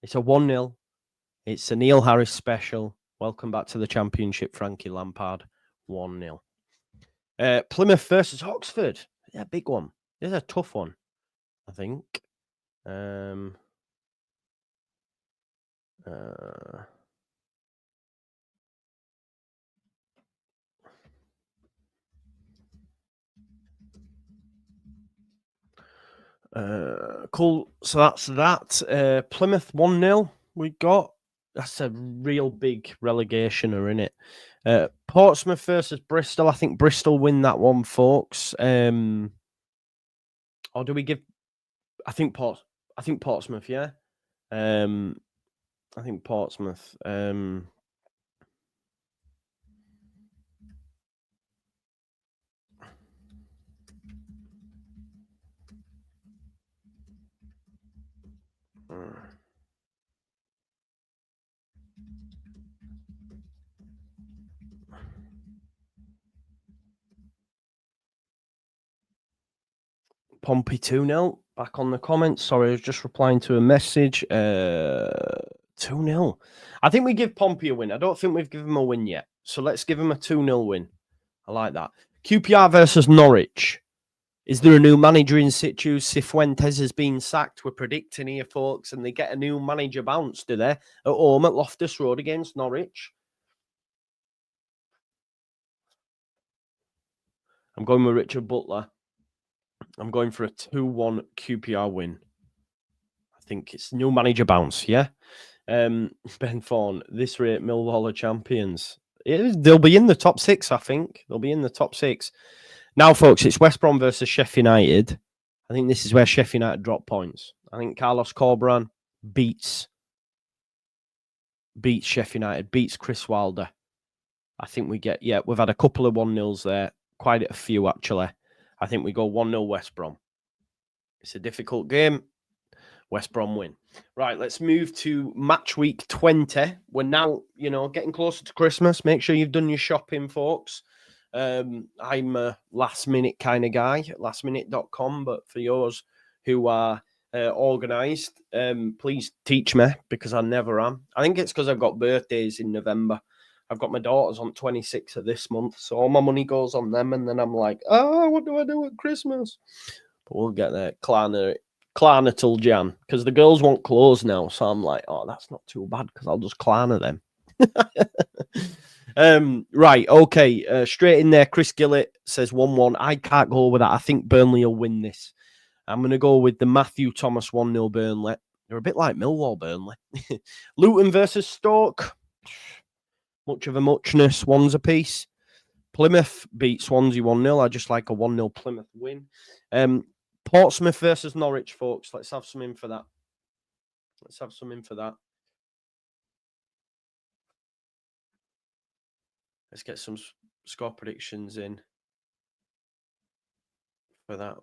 S1: It's a 1-0. It's a Neil Harris special. Welcome back to the Championship, Frankie Lampard. 1-0. Plymouth versus Oxford. Yeah, big one. It's a tough one, I think. Cool. So that's that. Plymouth 1-0 we got. That's a real big relegation-er, isn't it? Portsmouth versus Bristol. I think Bristol win that one, folks. Or do we give? I think Portsmouth. Yeah. I think Portsmouth. Pompey 2-0. Back on the comments. Sorry, I was just replying to a message. 2-0. I think we give Pompey a win. I don't think we've given them a win yet. So let's give them a 2-0 win. I like that. QPR versus Norwich. Is there a new manager in situ? Cifuentes has been sacked. We're predicting here, folks, and they get a new manager bounce, do they? At home at Loftus Road against Norwich. I'm going with Richard Butler. I'm going for a 2-1 QPR win. I think it's new manager bounce, yeah? Ben Thorne, this rate, Millwall are champions. They'll be in the top 6, I think. They'll be in the top 6. Now, folks, it's West Brom versus Sheffield United. I think this is where Sheffield United drop points. I think Carlos Corberán beats Sheffield United, beats Chris Wilder. I think we get, we've had a couple of 1-0s there. Quite a few, actually. I think we go 1-0 West Brom. It's a difficult game. West Brom win. Right, let's move to match week 20. We're now, getting closer to Christmas. Make sure you've done your shopping, folks. I'm a last-minute kind of guy, lastminute.com, but for yours who are organised, please teach me, because I never am. I think it's because I've got birthdays in November. I've got my daughters on 26th of this month, so all my money goes on them, and then I'm like, what do I do at Christmas? But we'll get there. Klarna till Jan, because the girls want clothes now, so I'm like, that's not too bad, because I'll just Klarna them. Right, okay, straight in there. Chris Gillett says 1-1. I can't go with that. I think Burnley will win this. I'm going to go with the Matthew Thomas 1-0 Burnley. They're a bit like Millwall, Burnley. Luton versus Stoke. Much of a muchness. One's a piece. Plymouth beat Swansea 1-0. I just like a 1-0 Plymouth win. Portsmouth versus Norwich, folks. Let's have some in for that. Let's get some score predictions in for that.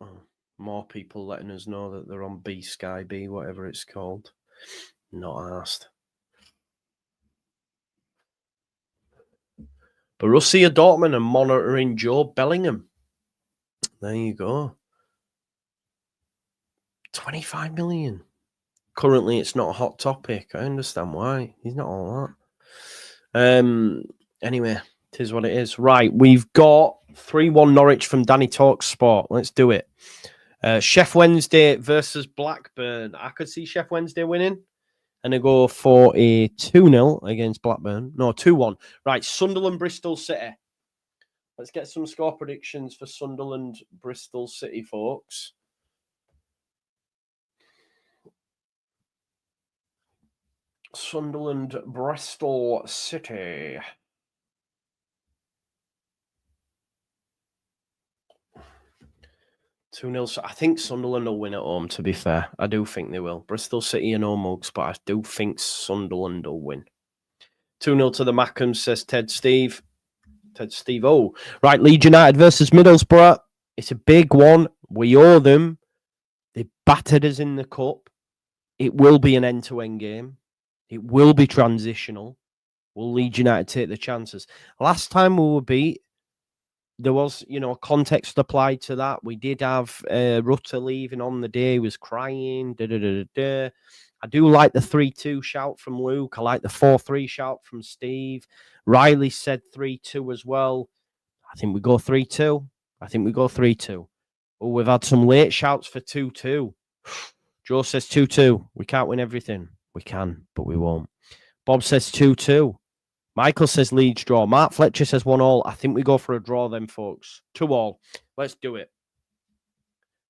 S1: More people letting us know that they're on B Sky B, whatever it's called. Not asked. Borussia Dortmund are monitoring Joe Bellingham. There you go. 25 million. Currently, it's not a hot topic. I understand why. He's not all that. Anyway, it is what it is. Right, we've got 3-1 Norwich from Danny Talks Sport. Let's do it. Chef Wednesday versus Blackburn. I could see Chef Wednesday winning. And I go for a 2-0 against Blackburn. No, 2-1. Right, Sunderland, Bristol City. Let's get some score predictions for Sunderland, Bristol City, folks. Sunderland, Bristol City. 2-0. So I think Sunderland will win at home, to be fair. I do think they will. Bristol City are no mugs, but I do think Sunderland will win. 2-0 to the Mackhams, says Ted Steve. Oh, right. Leeds United versus Middlesbrough. It's a big one. We owe them. They battered us in the cup. It will be an end-to-end game. It will be transitional. Will Leeds United take the chances? Last time we were beat, there was, context applied to that. We did have Rutter leaving on the day. He was crying. I do like the 3-2 shout from Luke. I like the 4-3 shout from Steve. Riley said 3-2 as well. I think we go 3-2. Oh, we've had some late shouts for 2-2. Joe says 2-2. We can't win everything. We can, but we won't. Bob says 2-2. Michael says Leeds draw. Mark Fletcher says 1-1. I think we go for a draw then, folks. 2-2. Let's do it.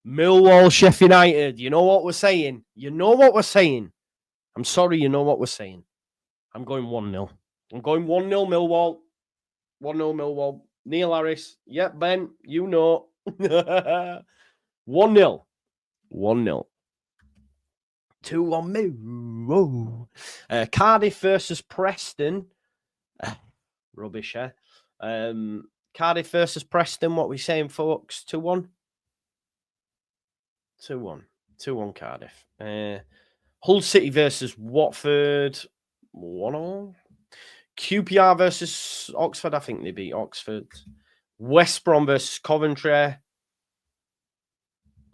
S1: Millwall, Sheffield United. You know what we're saying? You know what we're saying? I'm sorry, you know what we're saying. I'm going 1-0. I'm going 1-0 Millwall. 1-0 Millwall. Neil Harris. Yep, Ben, you know. 1-0. 1-0. 2-1 Millwall. Cardiff versus Preston. Rubbish, eh? Cardiff versus Preston. What are we saying, folks? 2-1? 2-1. 2-1 Cardiff. Hull City versus Watford. 1-1. QPR versus Oxford. I think they beat Oxford. West Brom versus Coventry.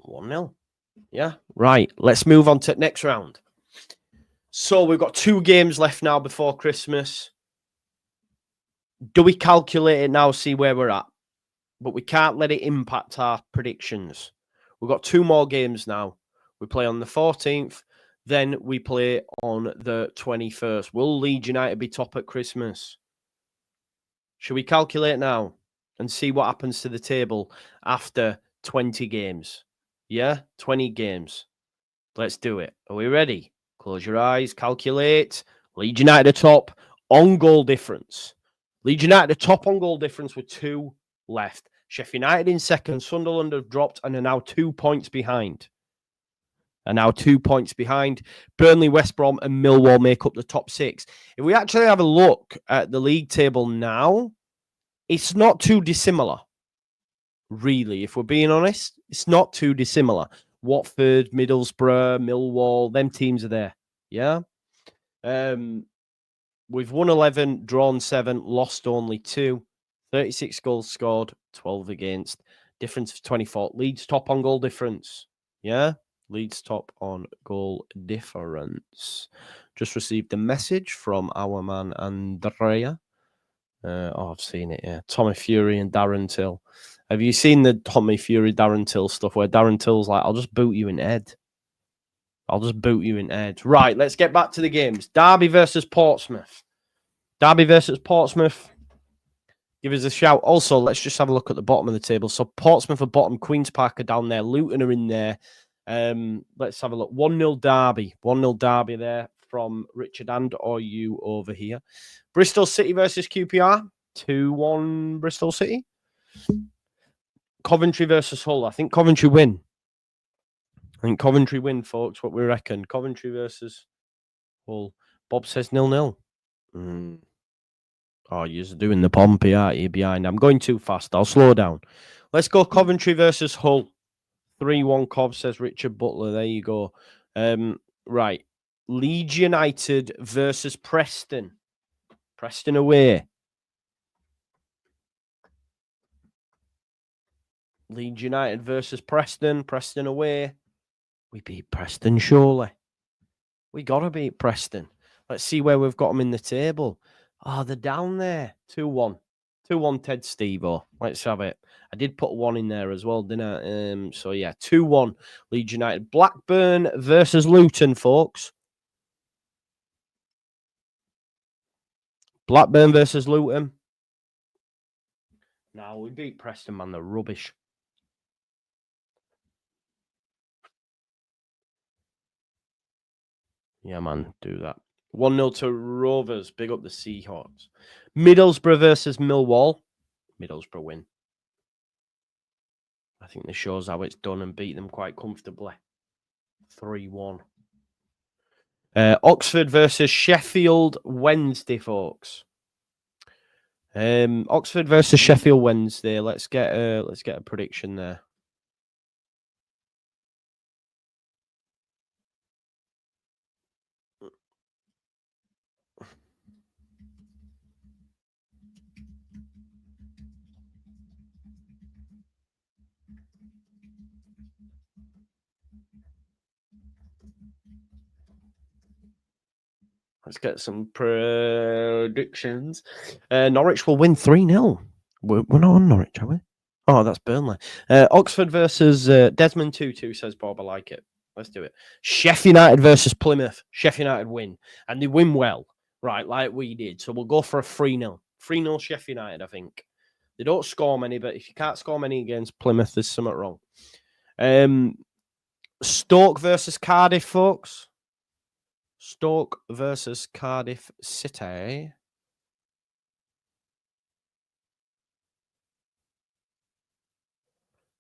S1: 1-0. Yeah. Right. Let's move on to next round. So we've got 2 games left now before Christmas. Do we calculate it now, see where we're at? But we can't let it impact our predictions. We've got 2 more games now. We play on the 14th. Then we play on the 21st. Will Leeds United be top at Christmas? Should we calculate now and see what happens to the table after 20 games? Yeah, 20 games. Let's do it. Are we ready? Close your eyes, calculate. Leeds United are top on goal difference. Leeds United are top on goal difference with 2 left. Sheffield United in second. Sunderland have dropped and are now 2 points behind. Burnley, West Brom, and Millwall make up the top 6. If we actually have a look at the league table now, it's not too dissimilar. Really, if we're being honest, it's not too dissimilar. Watford, Middlesbrough, Millwall, them teams are there. Yeah. We've won 11, drawn 7, lost only 2. 36 goals scored, 12 against. Difference of 24. Leeds top on goal difference. Yeah. Leeds top on goal difference. Just received a message from our man Andrea. I've seen it, yeah. Tommy Fury and Darren Till. Have you seen the Tommy Fury, Darren Till stuff where Darren Till's like, I'll just boot you in head. Right, let's get back to the games. Derby versus Portsmouth. Give us a shout. Also, let's just have a look at the bottom of the table. So Portsmouth are bottom, Queen's Park are down there, Luton are in there. Let's have a look. 1-0 Derby. 1-0 Derby there from Richard and or you over here. Bristol City versus QPR. 2-1 Bristol City. Coventry versus Hull. I think Coventry win. Folks. What we reckon. Coventry versus Hull. Bob says 0-0. Oh, you're doing the pompey, aren't you, behind? I'm going too fast. I'll slow down. Let's go Coventry versus Hull. 3-1 Cov, says Richard Butler. There you go. Right. Leeds United versus Preston. Preston away. Leeds United versus Preston. Preston away. We beat Preston, surely. We got to beat Preston. Let's see where we've got them in the table. Oh, they're down there. 2-1. 2-1 Ted Stevo. Let's have it. I did put 1 in there as well, didn't I? So, yeah, 2-1 Leeds United. Blackburn versus Luton, folks. Blackburn versus Luton. No, we beat Preston, man. They're rubbish. Yeah, man, do that. 1-0 to Rovers. Big up the Seahawks. Middlesbrough versus Millwall. Middlesbrough win. I think this shows how it's done and beat them quite comfortably. 3-1. Oxford versus Sheffield Wednesday, folks. Oxford versus Sheffield Wednesday. Let's get a prediction there. Let's get some predictions. Norwich will win 3-0. We're not on Norwich, are we? Oh, that's Burnley. Oxford versus Desmond Tutu, says Bob. I like it. Let's do it. Sheffield United versus Plymouth. Sheffield United win. And they win well, right, like we did. So we'll go for a 3-0. 3-0 Sheffield United, I think. They don't score many, but if you can't score many against Plymouth, there's something wrong. Stoke versus Cardiff, folks. Stoke versus Cardiff City.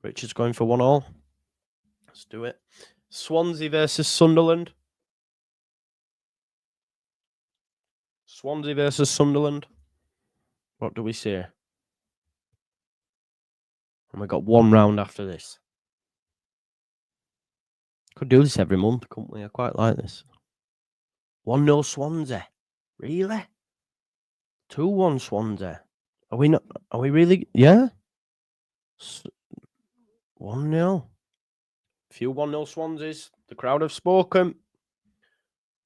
S1: Richard's going for 1-1. Let's do it. Swansea versus Sunderland. Swansea versus Sunderland. What do we say? And we got one round after this. Could do this every month, couldn't we? I quite like this. 1-0 Swansea. Really? 2-1 Swansea. Are we not? Are we really? Yeah? 1-0. Few 1-0 Swanseas. The crowd have spoken.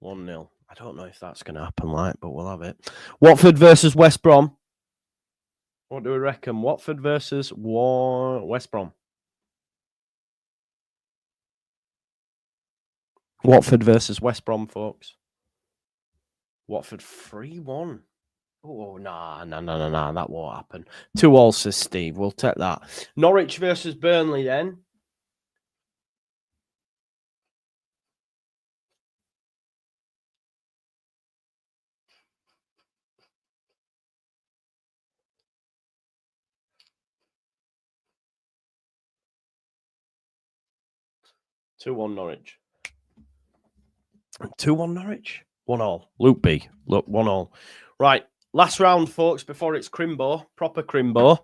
S1: 1-0. I don't know if that's going to happen, but we'll have it. Watford versus West Brom. What do we reckon? Watford versus West Brom. Watford versus West Brom, folks. Watford 3-1. Oh, nah. That won't happen. 2-2, says Steve. We'll take that. Norwich versus Burnley, then. Two-one Norwich. 2-1 Norwich. 1-1. Luke B. Look, 1-1. Right. Last round, folks, before it's Crimbo. Proper Crimbo.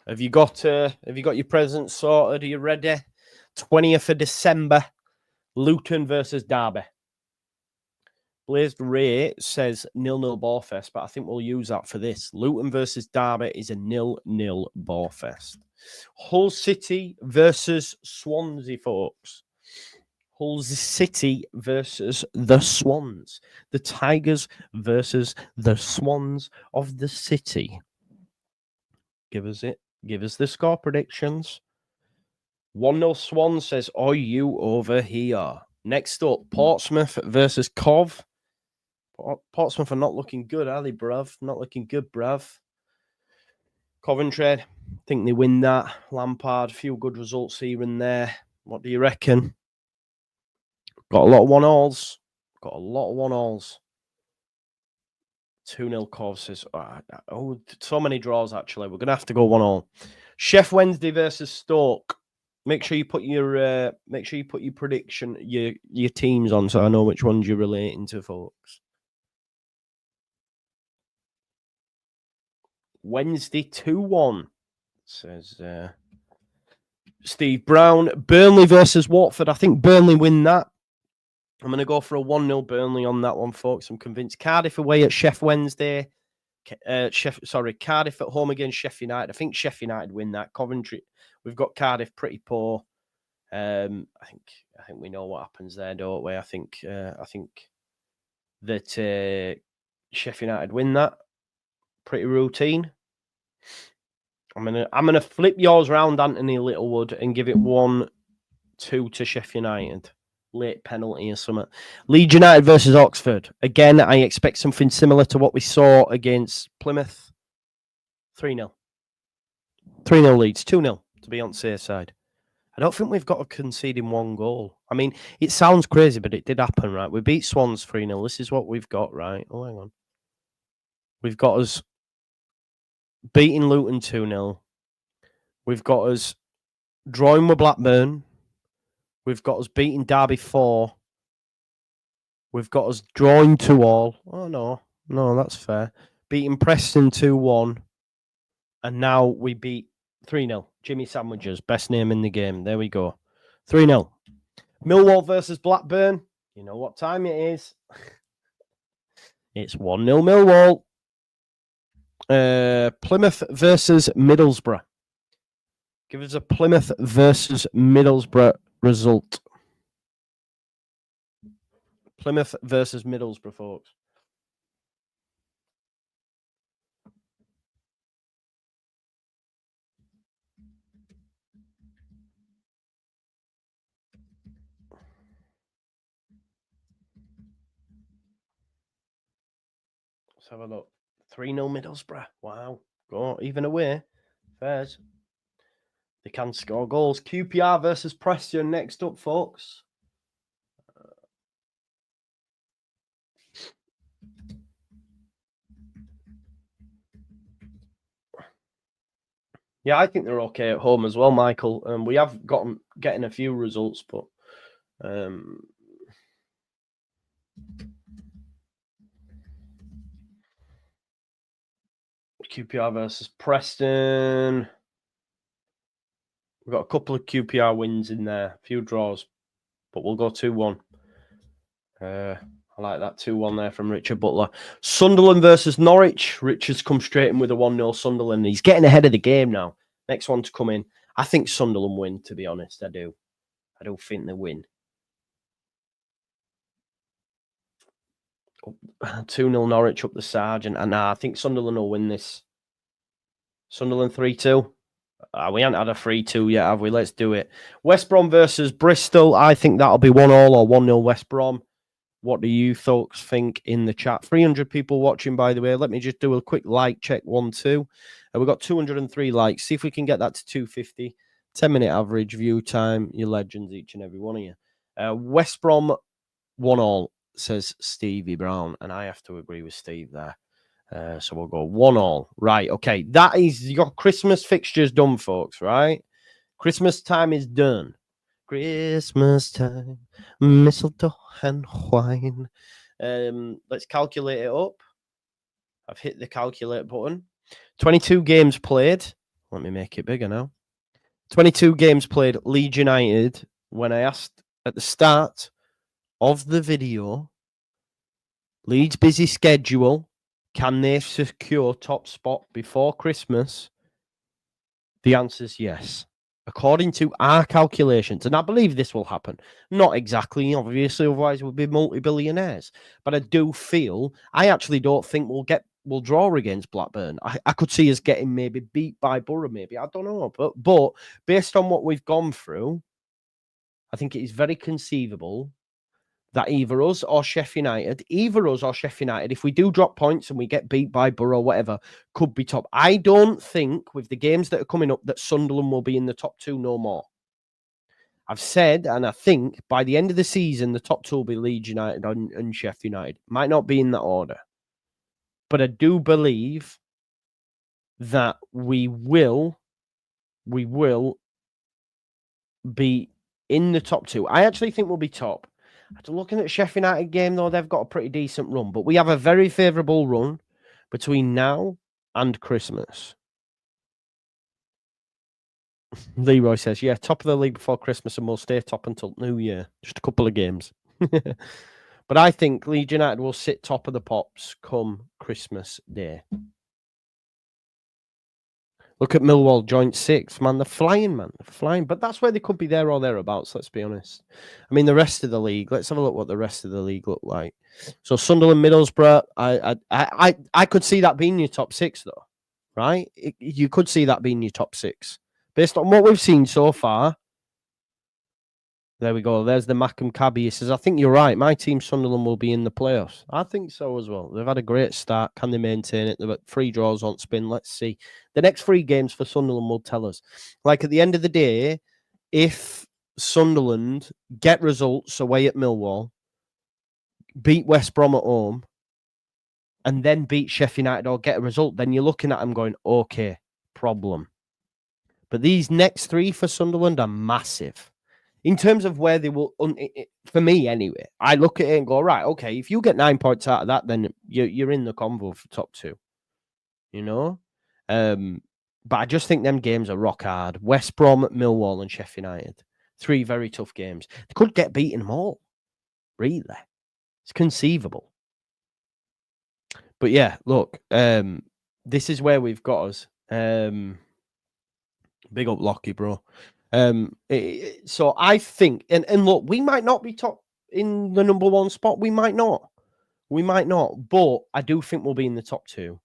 S1: Have you got your presents sorted? Are you ready? 20th of December. Luton versus Derby. Blazed Ray says 0-0 Borefest, but I think we'll use that for this. Luton versus Derby is a 0-0 Borefest. Hull City versus Swansea, folks. Hull City versus the Swans. The Tigers versus the Swans of the City. Give us it. Give us the score predictions. 1-0 Swans says, are you over here? Next up, Portsmouth versus Cov. Portsmouth are not looking good, are they, bruv? Not looking good, bruv. Coventry, I think they win that. Lampard, a few good results here and there. What do you reckon? Got a lot of 1-1s. Got a lot of 1-1s. 2-0 Cov says, oh, so many draws, actually. We're going to have to go 1-1. Chef Wednesday versus Stoke. Make sure you put your prediction, your teams on, so I know which ones you're relating to, folks. Wednesday 2-1, says Steve Brown. Burnley versus Watford. I think Burnley win that. I'm going to go for a 1-0 Burnley on that one, folks. I'm convinced. Cardiff away at Chef Wednesday. Cardiff at home against Sheffield United. I think Sheffield United win that. Coventry, we've got Cardiff pretty poor. I think we know what happens there, don't we? I think that Sheffield United win that. Pretty routine. I'm gonna flip yours round, Anthony Littlewood, and give it 1-2 to Sheffield United. Late penalty or something. Leeds United versus Oxford. Again, I expect something similar to what we saw against Plymouth. 3-0. 3-0 Leeds. 2-0 to be on the safe side. I don't think we've got a conceding one goal. I mean, it sounds crazy, but it did happen, right? We beat Swans 3-0. This is what we've got, right? Oh, hang on. We've got us beating Luton 2-0. We've got us drawing with Blackburn. We've got us beating Derby 4. We've got us drawing 2-2. Oh, no, that's fair. Beating Preston 2-1. And now we beat 3-0. Jimmy Sandwiches, best name in the game. There we go. 3-0. Millwall versus Blackburn. You know what time it is. It's 1-0 Millwall. Plymouth versus Middlesbrough. Give us a Plymouth versus Middlesbrough result. Plymouth versus Middlesbrough, folks. Let's have a look. 3-0 Middlesbrough. Wow. Go even away. Fairs. They can score goals. QPR versus Preston next up, folks. Yeah, I think they're okay at home as well, Michael. We have getting a few results, but QPR versus Preston. We've got a couple of QPR wins in there, a few draws, but we'll go 2-1. I like that 2-1 there from Richard Butler. Sunderland versus Norwich. Richard's come straight in with a 1-0 Sunderland. He's getting ahead of the game now. Next one to come in. I think Sunderland win, to be honest. I do. I don't think they win. 2-0 Norwich up the Sergeant. And I think Sunderland will win this. Sunderland 3-2. We haven't had a 3-2 yet, have we? Let's do it. West Brom versus Bristol. I think that'll be 1-1 or 1-0 West Brom. What do you folks think in the chat? 300 people watching, by the way. Let me just do a quick like check. 1, 2. We've got 203 likes. See if we can get that to 250. 10-minute average view time. You're legends, each and every one of you. West Brom 1-1, says Stevie Brown. And I have to agree with Steve there. So we'll go 1-1. Right, okay. That is your Christmas fixtures done, folks, right? Christmas time is done. Christmas time, mistletoe and wine. Let's calculate it up. I've hit the calculate button. 22 games played. Let me make it bigger now. 22 games played. Leeds United. When I asked at the start of the video, Leeds' busy schedule, can they secure top spot before Christmas? The answer is yes. According to our calculations, and I believe this will happen. Not exactly, obviously, otherwise we'll be multi-billionaires. But I do feel, I actually don't think we'll draw against Blackburn. I could see us getting maybe beat by Borough, maybe. I don't know. But based on what we've gone through, I think it is very conceivable that either us or Sheffield United, if we do drop points and we get beat by Borough, whatever, could be top. I don't think, with the games that are coming up, that Sunderland will be in the top 2 no more. I've said, and I think, by the end of the season, the top 2 will be Leeds United and Sheffield United. Might not be in that order. But I do believe that we will be in the top 2. I actually think we'll be top. After looking at Sheffield United game, though, they've got a pretty decent run. But we have a very favourable run between now and Christmas. Leroy says, yeah, top of the league before Christmas and we'll stay top until New Year. Just a couple of games. But I think Leeds United will sit top of the pops come Christmas Day. Look at Millwall joint 6th, man. They're flying, man. They're flying. But that's where they could be there or thereabouts, let's be honest. I mean, the rest of the league, let's have a look what the rest of the league look like. So Sunderland, Middlesbrough, I could see that being your top 6, though, right? You could see that being your top 6. Based on what we've seen so far. There we go. There's the Mackham Cabby. He says, I think you're right. My team, Sunderland, will be in the playoffs. I think so as well. They've had a great start. Can they maintain it? They've got 3 draws on spin. Let's see. The next 3 games for Sunderland will tell us. Like, at the end of the day, if Sunderland get results away at Millwall, beat West Brom at home, and then beat Sheffield United or get a result, then you're looking at them going, okay, problem. But these next 3 for Sunderland are massive. In terms of where they will, for me anyway, I look at it and go, right, okay, if you get 9 points out of that, then you're in the convo for top 2, you know? But I just think them games are rock hard. West Brom, Millwall and Sheffield United. 3 very tough games. They could get beaten them all, really. It's conceivable. But yeah, look, this is where we've got us. Big up Lockie, bro. So I think, and look, we might not be top in the number 1 spot. We might not. But I do think we'll be in the top 2.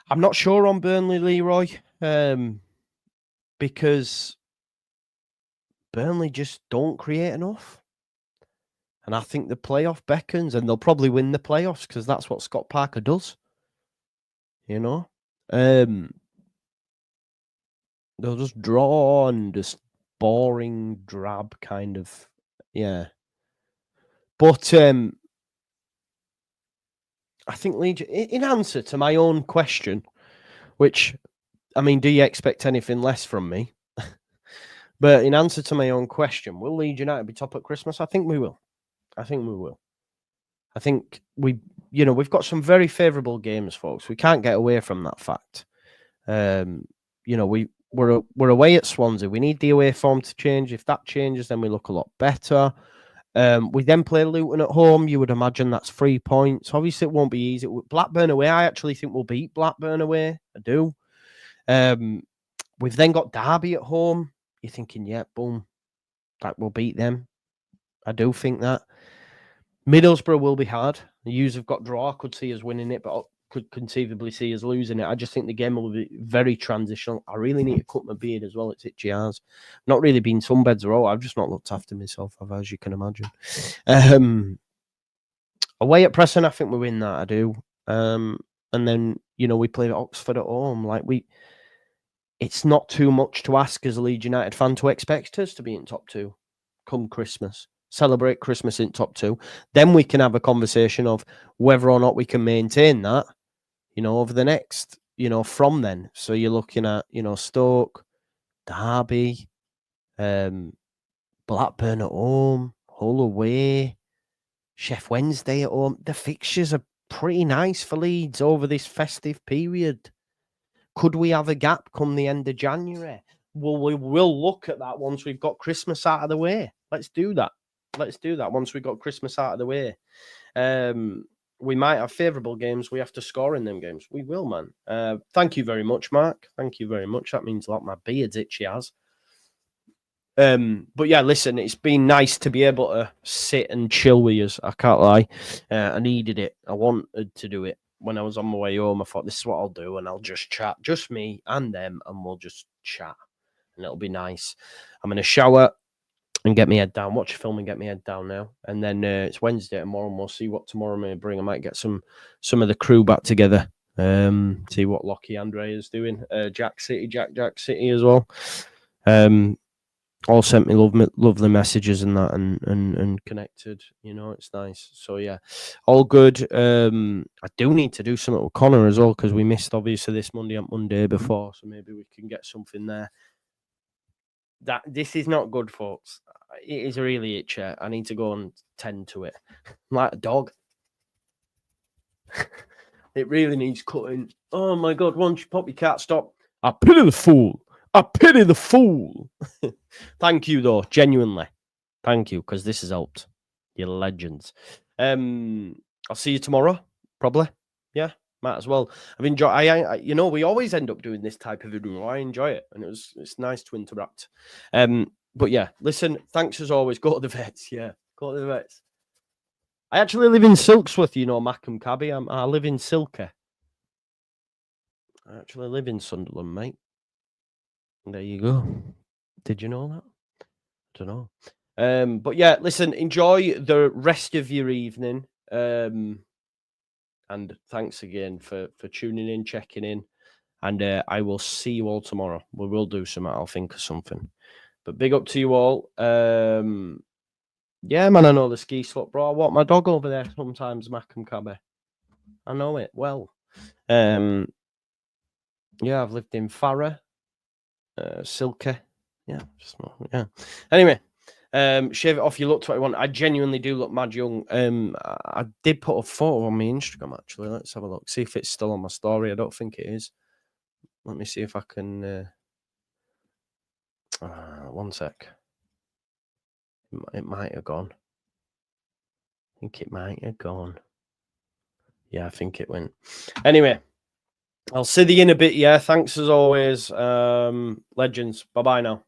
S1: I'm not sure on Burnley, Leroy, because Burnley just don't create enough. And I think the playoff beckons, and they'll probably win the playoffs because that's what Scott Parker does. You know, they'll just draw and just boring, drab kind of, yeah. But I think Leeds, in answer to my own question, which, I mean, do you expect anything less from me? But in answer to my own question, will Leeds United be top at Christmas? I think we will. I think we will. I think we've got some very favourable games, folks. We can't get away from that fact. We're away at Swansea. We need the away form to change. If that changes, then we look a lot better. We then play Luton at home. You would imagine that's 3 points. Obviously, it won't be easy. Blackburn away, I actually think we'll beat Blackburn away. I do. We've then got Derby at home. You're thinking, yeah, boom, that will beat them. I do think that. Middlesbrough will be hard. The U's have got draw. I could see us winning it, but I could conceivably see us losing it. I just think the game will be very transitional. I really need to cut my beard as well. It's itchy as. Not really been sunbeds or all. I've just not looked after myself, as you can imagine. Away at Preston, I think we win that. I do. And then, we play Oxford at home. It's not too much to ask as a Leeds United fan to expect us to be in top 2 come Christmas. Celebrate Christmas in top 2. Then we can have a conversation of whether or not we can maintain that, over the next, from then. So you're looking at, Stoke, Derby, Blackburn at home, Hull away, Sheff Wednesday at home. The fixtures are pretty nice for Leeds over this festive period. Could we have a gap come the end of January? Well, we will look at that once we've got Christmas out of the way. Let's do that. Once we've got Christmas out of the way. We might have favourable games. We have to score in them games. We will, man. Thank you very much, Mark. Thank you very much. That means a lot. My beard's itchy as. But yeah, listen, it's been nice to be able to sit and chill with you. I can't lie. I needed it. I wanted to do it. When I was on my way home, I thought, this is what I'll do, and I'll just chat. Just me and them, and we'll just chat. And it'll be nice. I'm going to shower and get my head down, watch a film and get my head down now. And then it's Wednesday tomorrow, and we'll see what tomorrow may bring. I might get some of the crew back together. See what Lockie Andre is doing. Jack City as well. All sent me lovely messages and that, and connected. It's nice. So yeah, all good. I do need to do something with Connor as well, because we missed obviously this Monday before, so maybe we can get something there. This is not good, folks. It is really itchy. I need to go and tend to it. I'm like a dog. It really needs cutting. Oh my God, once you pop your cat, stop. I pity the fool. Thank you, though, genuinely. Thank you, because this has helped. You're legends. I'll see you tomorrow, probably. Yeah, might as well. I've enjoyed. We always end up doing this type of video. I enjoy it, and it's nice to interact. But yeah, listen. Thanks as always. Go to the vets. Yeah, go to the vets. I actually live in Silksworth, Mackham Cabby. I live in Silke. I actually live in Sunderland, mate. There you go. Did you know that? I don't know. But yeah, listen, enjoy the rest of your evening. And thanks again for tuning in, checking in. And I will see you all tomorrow. We will do something. I'll think of something. But big up to you all. Yeah, man, I know the ski slope, bro. I walk my dog over there sometimes, Mackham Cabby. I know it well. Yeah, I've lived in Farah, Silke. Yeah. Anyway, shave it off. You look 21. I genuinely do look mad young. I did put a photo on my Instagram, actually. Let's have a look. See if it's still on my story. I don't think it is. Let me see if I can. One sec. It might have gone. I think it might have gone. Yeah, I think it went. Anyway, I'll see you in a bit. Yeah, thanks as always. Legends. Bye-bye now.